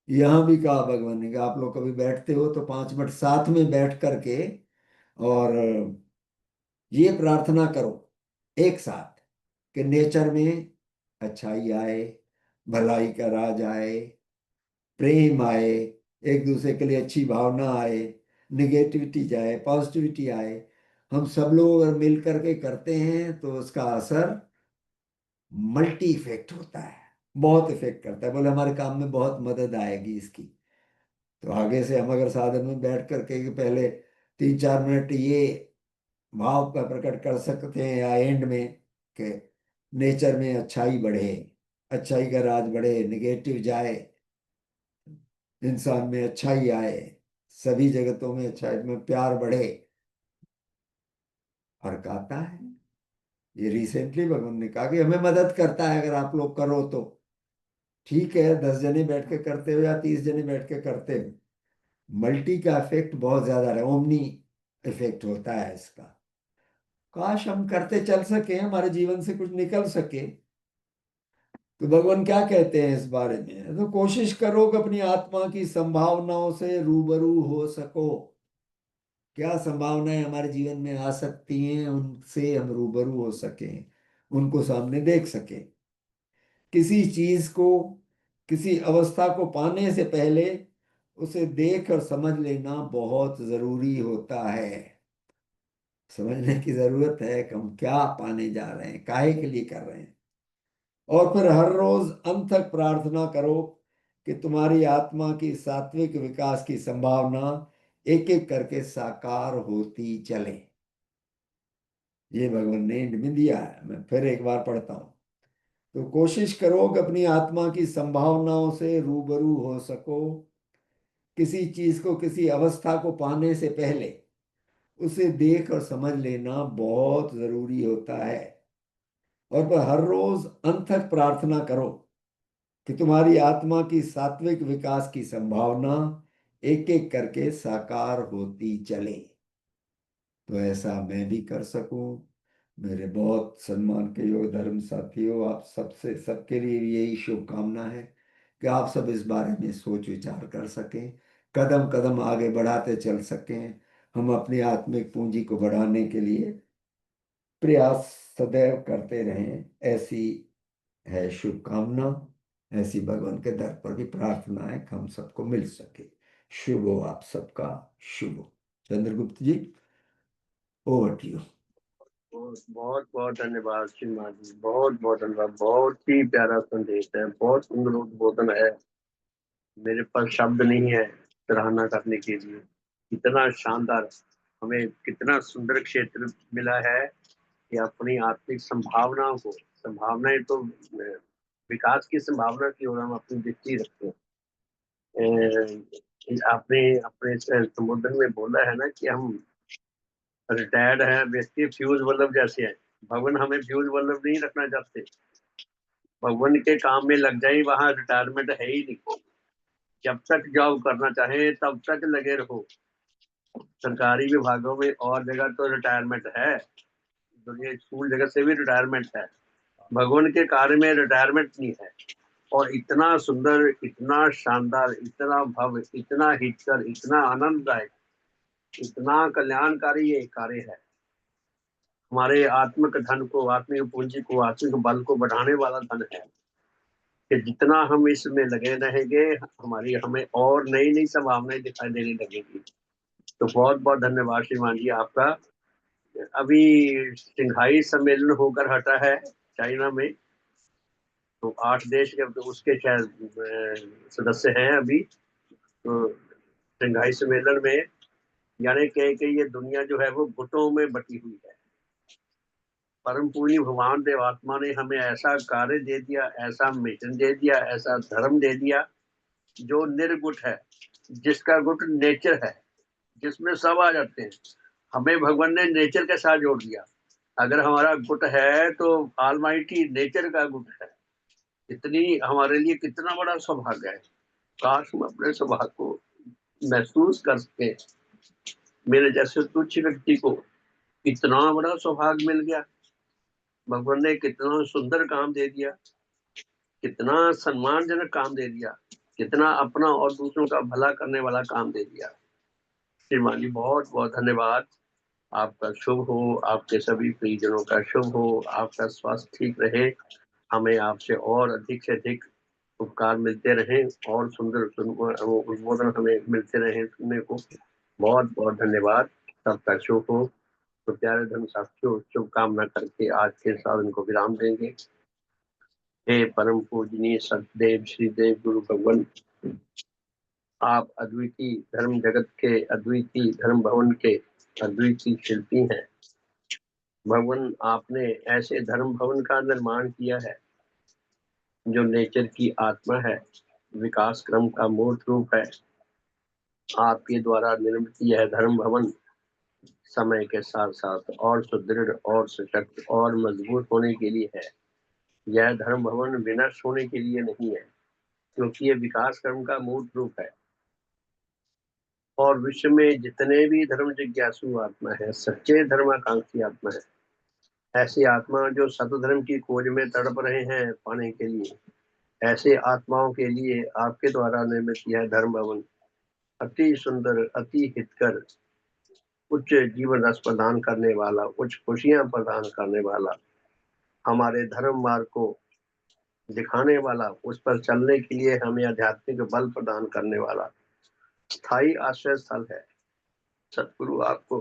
S1: यहाँ भी कहा भगवान ने कि आप लोग कभी बैठते हो तो 5 मिनट साथ में बैठ करके और ये प्रार्थना करो एक साथ कि नेचर में अच्छाई आए, भलाई का राज आए, प्रेम आए, एक दूसरे के लिए अच्छी भावना आए, निगेटिविटी जाए, पॉजिटिविटी आए। हम सब लोग अगर मिल करके करते हैं तो उसका असर मल्टी इफेक्ट होता है, बहुत इफेक्ट करता है। बोले हमारे काम में बहुत मदद आएगी इसकी। तो आगे से हम अगर साधन में बैठ करके कि पहले 3-4 मिनट ये भाव का प्रकट कर सकते हैं या एंड में कि नेचर में अच्छाई बढ़े, अच्छाई का राज बढ़े, निगेटिव जाए, इंसान में अच्छाई आए, सभी जगतों में अच्छाई में प्यार बढ़े, फर्क आता है। ये रिसेंटली भगवान ने कहा कि हमें मदद करता है अगर आप लोग करो तो। ठीक है, 10 जने बैठ के करते हो या 30 जने बैठ के करते हो, मल्टी का इफेक्ट बहुत ज्यादा है, ओमनी इफेक्ट होता है इसका। काश हम करते चल सके, हमारे जीवन से कुछ निकल सके। तो भगवान क्या कहते हैं इस बारे में, तो कोशिश करो कि अपनी आत्मा की संभावनाओं से रूबरू हो सको। क्या संभावनाएं हमारे जीवन में आ सकती हैं, उनसे हम रूबरू हो सकें, उनको सामने देख सकें। किसी चीज को, किसी अवस्था को पाने से पहले उसे देख और समझ लेना बहुत जरूरी होता है। समझने की जरूरत है कि हम क्या पाने जा रहे हैं, काहे के लिए कर रहे हैं। और फिर हर रोज अंत तक प्रार्थना करो कि तुम्हारी आत्मा की सात्विक विकास की संभावना एक एक करके साकार होती चले। ये भगवान ने हिंट में दिया है, मैं फिर एक बार पढ़ता हूं। तो कोशिश करो कि अपनी आत्मा की संभावनाओं से रूबरू हो सको, किसी चीज को, किसी अवस्था को पाने से पहले उसे देख और समझ लेना बहुत जरूरी होता है। और पर हर रोज अनथक प्रार्थना करो कि तुम्हारी आत्मा की सात्विक विकास की संभावना एक एक करके साकार होती चले। तो ऐसा मैं भी कर सकूं। मेरे बहुत सम्मान के योग धर्म साथियों, आप सबसे सबके लिए यही शुभकामना है कि आप सब इस बारे में सोच विचार कर सकें, कदम कदम आगे बढ़ाते चल सकें। हम अपनी आत्मिक पूंजी को बढ़ाने के लिए प्रयास सदैव करते रहें, ऐसी है शुभकामना। ऐसी भगवान के दर पर भी प्रार्थना है कि हम सबको मिल सके। शुभ हो आप सबका। शुभ हो। चंद्रगुप्त जी, ओवर टू यू।
S3: बहुत बहुत बहुत धन्यवाद श्रीमान जी, बहुत बहुत धन्यवाद। बहुत ही प्यारा संदेश है, बहुत सुंदर उद्बोधन है। मेरे पास शब्द नहीं है सराहना करने के लिए। इतना शानदार, हमें कितना सुंदर क्षेत्र मिला है कि अपनी आत्मिक संभावनाओं को, संभावनाएं तो विकास की संभावना की ओर हम अपनी दृष्टि रखते हैं। आपने अपने संबोधन में बोला है ना कि हम रिटायर्ड है व्यक्ति फ्यूज बल्ब जैसे है। भगवान हमें फ्यूज बल्ब नहीं रखना चाहते। भगवान के काम में लग जाए, वहां रिटायरमेंट है ही नहीं। जब तक जॉब करना चाहे तब तक लगे रहो। सरकारी विभागों में और जगह तो रिटायरमेंट है, दुनिया स्कूल जगह से भी रिटायरमेंट है। भगवान के कार्य में रिटायरमेंट नहीं है। और इतना सुंदर, इतना शानदार, इतना भव्य, इतना हितकर, इतना आनंददायक, इतना कल्याणकारी ये कार्य है। हमारे आत्मिक धन को, आत्मिक पूंजी को, आत्मिक बल को बढ़ाने वाला धन है कि जितना हम इसमें लगे रहेंगे, हमें और नई नई संभावनाएं दिखाई देने लगेगी। तो बहुत बहुत धन्यवाद श्रीमान जी आपका। अभी सिंघाई सम्मेलन होकर हटा है चाइना में, तो 8 देश के तो उसके शायद सदस्य हैं अभी। तो सिंघाई सम्मेलन में यानी कि ये दुनिया जो है वो गुटों में बटी हुई है। परम पूज्य भगवान देवात्मा ने हमें ऐसा कार्य दे दिया, ऐसा मिशन दे दिया, ऐसा धर्म दे दिया जो निर्गुट है, जिसका गुट नेचर है, जिसमें सब आ जाते हैं। हमें भगवान ने नेचर के साथ जोड़ दिया। अगर हमारा गुट है तो ऑलमाइटी नेचर का गुट है। इतनी हमारे लिए कितना बड़ा सौभाग्य है। काश हम अपने सौभाग्य को महसूस कर सके। मेरे जैसे तुच्छ व्यक्ति को इतना बड़ा सौभाग्य मिल गया। भगवान ने कितना सुंदर काम दे दिया, कितना सम्मानजनक काम दे दिया, कितना अपना और दूसरों का भला करने वाला काम दे दिया। श्रीमान जी बहुत बहुत धन्यवाद। आपका शुभ हो, आपके सभी प्रियजनों का शुभ हो, आपका स्वास्थ्य ठीक रहे। हमें आपसे और अधिक से अधिक उपकार मिलते रहे और सुंदर उद्बोधन हमें मिलते रहे सुनने को। बहुत बहुत धन्यवाद। सबका शुभ हो। तो प्यारे धर्म साथियों, शुभकामना करके आज के साधन को विराम देंगे। हे परम पूजनीय सतदेव श्री देव गुरु भगवान, आप अद्वितीय धर्म जगत के, अद्वितीय धर्म भवन के अद्वितीय शिल्पी हैं। भगवान आपने ऐसे धर्म भवन का निर्माण किया है जो नेचर की आत्मा है, विकास क्रम का मूर्त रूप है। आपके द्वारा निर्मित यह धर्म भवन समय के साथ साथ और सुदृढ़ और सशक्त और मजबूत होने के लिए है। यह धर्म भवन विनष्ट होने के लिए नहीं है, क्योंकि यह विकास क्रम का मूर्त रूप है। और विश्व में जितने भी धर्म जिज्ञासु आत्मा है, सच्चे धर्माकांक्षी आत्मा है, ऐसी आत्मा जो सतधर्म की खोज में तड़प रहे हैं पाने के लिए, ऐसे आत्माओं के लिए आपके द्वारा निर्मित यह धर्म भवन अति सुंदर, अति हितकर, उच्च जीवन रस प्रदान करने वाला, उच्च खुशियां प्रदान करने वाला, हमारे धर्म मार्ग को दिखाने वाला, उस पर चलने के लिए हमें आध्यात्मिक बल प्रदान करने वाला स्थायी आश्रय स्थल है। सतगुरु आपको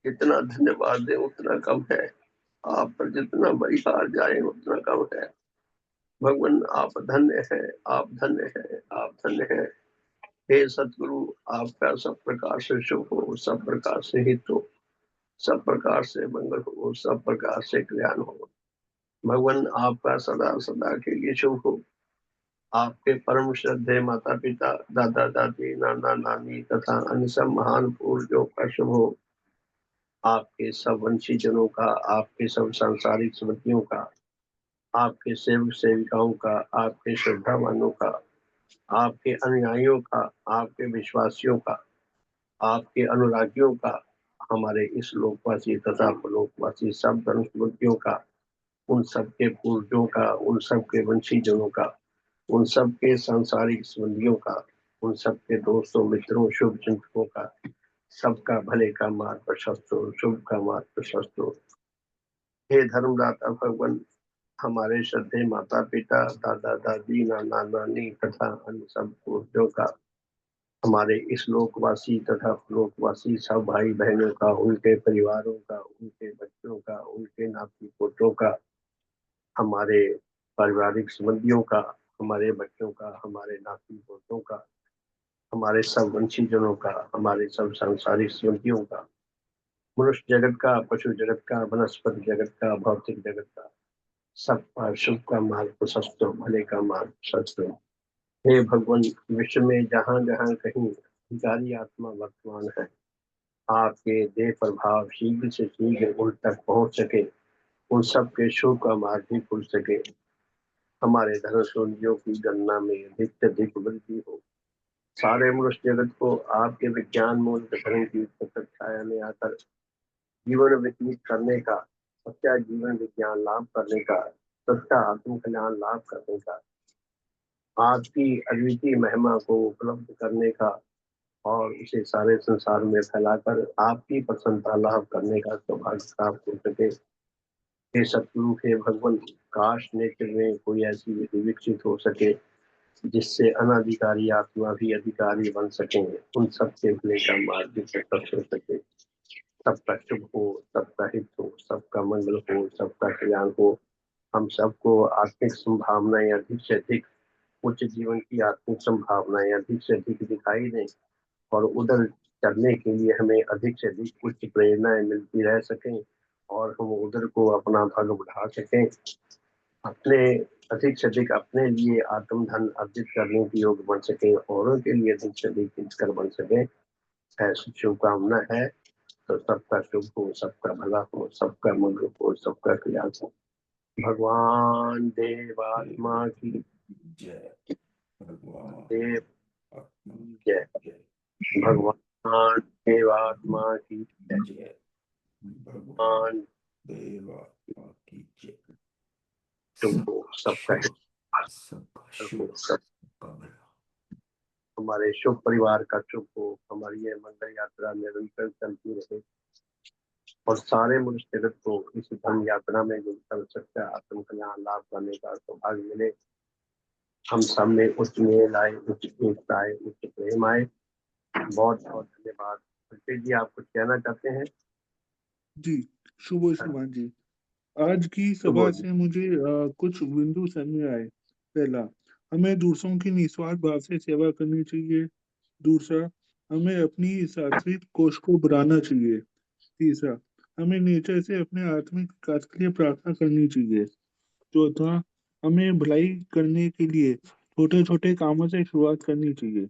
S3: जितना धन्यवाद दें उतना कम है। आप पर जितना बलिहार जाए उतना कम है। भगवान आप धन्य है, आप धन्य है, आप धन्य है। हे सतगुरु, आपका सब प्रकार से शुभ हो, सब प्रकार से हित हो, सब प्रकार से मंगल हो, सब प्रकार से कल्याण हो। भगवान आपका सदा सदा के लिए शुभ हो। आपके परम श्रद्धेय माता पिता, दादा दादी, नाना नानी तथा अन्य सब महान पूर्वजों का शुभ हो। आपके सब वंशीजनों का, आपके सब सांसारिक स्मृतियों का, आपके सेवक सेविकाओं का, आपके श्रद्धावानों का, आपके अनुयायियों का, आपके विश्वासियों का, आपके अनुरागियों का, हमारे इस लोकवासी तथा परलोकवासी सब धर्म स्मृतियों का, उन सबके पूर्वजों का, उन सबके वंशीजनों का, उन सबके सांसारिक संबंधियों का, उन सबके दोस्तों मित्रों शुभ चिंतकों का, सबका भले का मार्ग प्रशस्त हो, शुभ का मार्ग प्रशस्त हो। हे धर्मदाता भगवान, हमारे श्रद्धेय माता पिता, दादा दादी, नाना नानी तथा अन्य सब पूर्वजों का, हमारे इस लोकवासी तथा लोकवासी सब भाई बहनों का, उनके परिवारों का, उनके बच्चों का, उनके नाती पोतों का, हमारे पारिवारिक संबंधियों का, हमारे बच्चों का, हमारे नाती पोतों का, हमारे सब वंशीजनों का, हमारे सब सांसारिक संबंधियों का, मनुष्य जगत का, पशु जगत का, वनस्पति जगत का, भौतिक जगत का, सबका शुभ का मार्ग प्रशस्त हो, भले का मार्ग प्रशस्त हो। हे भगवान, विश्व में जहाँ जहाँ कहीं अधिकारी आत्मा वर्तमान है, आपके देह प्रभाव शीघ्र से शीघ्र उन तक पहुंच सके, उन सब के शुभ का मार्ग भी खुल सके, हमारे धर्म सूर्यों की गणना में अधिक से अधिक वृद्धि हो, सारे मनुष्य जगत को आपके विज्ञान मूल धर्म की सतत छाया में आकर जीवन व्यतीत करने का, सच्चा जीवन विज्ञान लाभ करने का, सच्चा आत्म कल्याण लाभ करने का, आपकी अद्वितीय महिमा को उपलब्ध करने का और उसे सारे संसार में फैलाकर आपकी प्रसन्नता लाभ करने का सौभाग्य प्राप्त हो सके। हे सतगुरु, हे भगवान, काश नेत्र में कोई ऐसी विधि विकसित हो सके जिससे अनाधिकारी आत्मा भी अधिकारी बन सके, उन सबके भले का मार्ग भी प्रकट हो सके, सबका शुभ हो, सबका हित हो, सबका मंगल हो, सबका कल्याण हो। हम सबको आत्मिक संभावनाएं अधिक से अधिक, उच्च जीवन की आत्मिक संभावनाएं अधिक से अधिक दिखाई दें और उधर चलने के लिए हमें अधिक से अधिक उच्च प्रेरणाएं मिलती रह सकें और हम उधर को अपना भाग बढ़ा सकें, अपने अधिक से अधिक अपने लिए आत्म धन अर्जित करने के योग बन सके, औरों के लिए अधिक से अधिक हितकर बन सके, ऐसी शुभकामना है। तो सबका शुभ हो, सबका भला हो, सबका मंगल हो, सबका कल्याण हो। भगवान देवात्मा की
S1: जय भगवान
S3: देव
S1: आत्मा
S3: की
S1: की
S3: जय,
S1: जय,
S3: भगवान देवात्मा की जय,
S1: जय भगवान
S3: भगवान
S1: देवात्मा की जय।
S3: शुभ हो,
S1: सबका
S3: सबका
S1: शुभ,
S3: हित
S1: सबका
S3: हो,
S1: शुभ,
S3: सब
S1: सबका भला।
S3: हमारे शुभ परिवार का शुभ हो, हमारी ये मंगल यात्रा निरंतर चलती रहे और सारे मनुष्य जगत को इस धर्म यात्रा में जुड़कर सच्चा आत्म कल्याण लाभ करने का सौभाग्य मिले। हम सब में उच्च मेल आए, उच्च एकता आए, उच्च प्रेम आए। बहुत बहुत धन्यवाद। ऋषि जी, आप कुछ कहना चाहते हैं?
S4: जी, शुभ श्रीमान जी। आज की
S3: शुभ
S4: सभा
S3: हो जी।
S4: से मुझे कुछ बिंदु समझ में आए। पहला, हमें दूसरों की निस्वार्थ भाव से सेवा करनी चाहिए। दूसरा, हमें अपनी सात्विक कोश को बढ़ाना चाहिए। तीसरा, हमें नेचर से अपने आत्मिक विकास के लिए प्रार्थना करनी चाहिए। चौथा, हमें भलाई करने के लिए छोटे छोटे कामों से शुरुआत करनी चाहिए।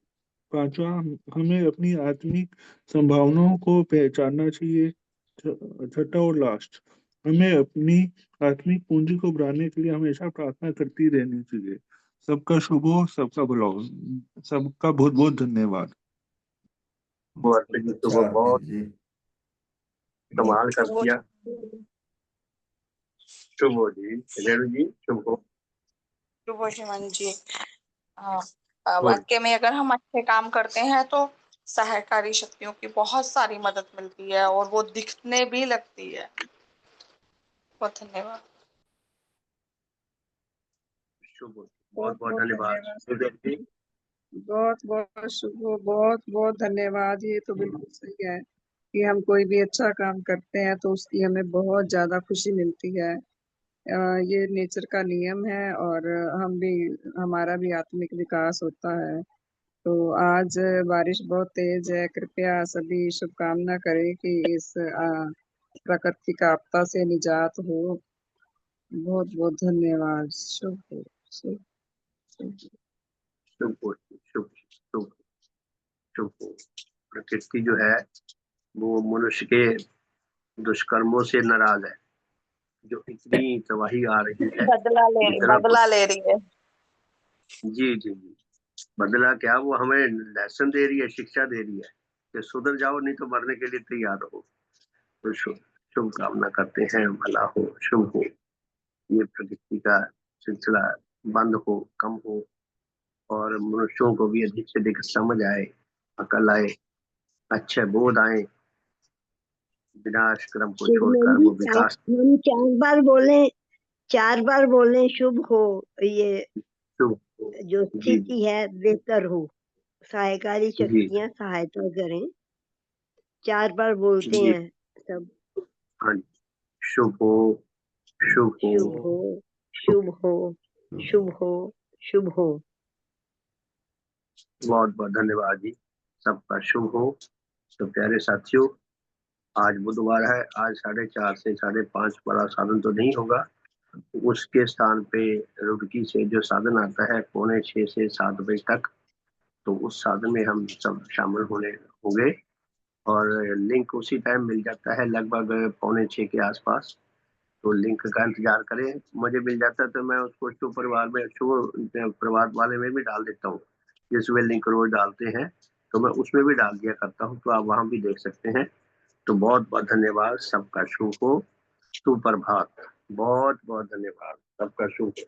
S4: पांचवा, हमें अपनी आत्मिक संभावनाओं को पहचानना चाहिए। छठा और लास्ट, हमें अपनी आत्मिक पूंजी को बढ़ाने के लिए हमेशा प्रार्थना करती रहनी चाहिए। सबका शुभ हो, सबका भला हो। सबका बहुत बहुत धन्यवाद।
S3: वो अर्पित जी,
S1: अच्छा
S3: सुबह बहुत
S1: अर्पित जी, बहुत
S3: कमाल कर दिया। शुभ हो जी। रेणु जी, शुभ हो।
S5: शुभ श्रीमान जी। हाँ,
S3: बोल।
S5: वाक्य में अगर हम अच्छे काम करते हैं तो सहकारी शक्तियों की बहुत सारी मदद मिलती है और वो दिखने भी लगती है। बहुत धन्यवाद।
S3: शुभ हो,
S6: बहुत
S3: बहुत बहुत
S6: बहुत
S3: धन्यवाद।
S6: धन्यवाद।
S3: सुदेव जी,
S6: बहुत बहुत शुभ, बहुत बहुत धन्यवाद। ये तो बिल्कुल सही है कि हम कोई भी अच्छा काम करते हैं तो उसकी हमें बहुत ज्यादा खुशी मिलती है। ये नेचर का नियम है और हम भी, हमारा भी आत्मिक विकास होता है। तो आज बारिश बहुत तेज है, कृपया सभी शुभकामना करें कि इस प्रकृति का आपदा से निजात हो। बहुत बहुत धन्यवाद। शुभ हो, शुभ शुभ।
S3: शुभ हो, शुभ शुभ शुभ हो। प्रकृति जो है वो मनुष्य के दुष्कर्मों से नाराज है, जो इतनी तबाही आ रही है जितना
S5: बदला ले रही है।
S3: जी जी जी, बदला क्या, वो हमें लेसन दे रही है, शिक्षा दे रही है कि सुधर जाओ, नहीं तो मरने के लिए तैयार हो। तो शुभ शुभ कामना करते हैं, भला हो, शुभ हो, ये प्रकृति का सिलसिला बंद हो, कम हो, और मनुष्यों को भी अधिक से अधिक समझ आए, अकल आए, अच्छे बोध आए, विनाश क्रम को छोड़कर
S7: श्रीमान
S3: वो
S7: जी,
S3: विकास।
S7: हम 4 बार बोले शुभ हो, ये
S3: शुभ हो।
S7: जो
S3: जी
S7: स्थिति है बेहतर हो, सहायकारी
S3: जी
S7: शक्तियां सहायता करें। 4 बार बोलते
S3: जी,
S7: हैं सब।
S3: हाँ जी, शुभ हो, शुभ हो।
S7: शुभ हो, शुभ हो, शुभ हो, शुभ हो।
S3: बहुत बहुत धन्यवाद जी, सबका शुभ हो। तो प्यारे साथियों, आज बुधवार है, आज 4:30 से 5:30 वाला साधन तो नहीं होगा, उसके स्थान पे रुड़की से जो साधन आता है 5:45 से 7 बजे तक, तो उस साधन में हम सब शामिल होने होंगे, और लिंक उसी टाइम मिल जाता है, लगभग 5:45 के आसपास। तो लिंक का इंतजार करें, मुझे मिल जाता है तो मैं उसको शुभ परिवार में, शुभ प्रभात वाले में भी डाल देता हूँ, जिसमें लिंक रोज डालते हैं, तो मैं उसमें भी डाल दिया करता हूँ, तो आप वहां भी देख सकते हैं। तो बहुत बहुत धन्यवाद, सबका शुभ हो, सुप्रभात, बहुत बहुत धन्यवाद, सबका शुभ हो।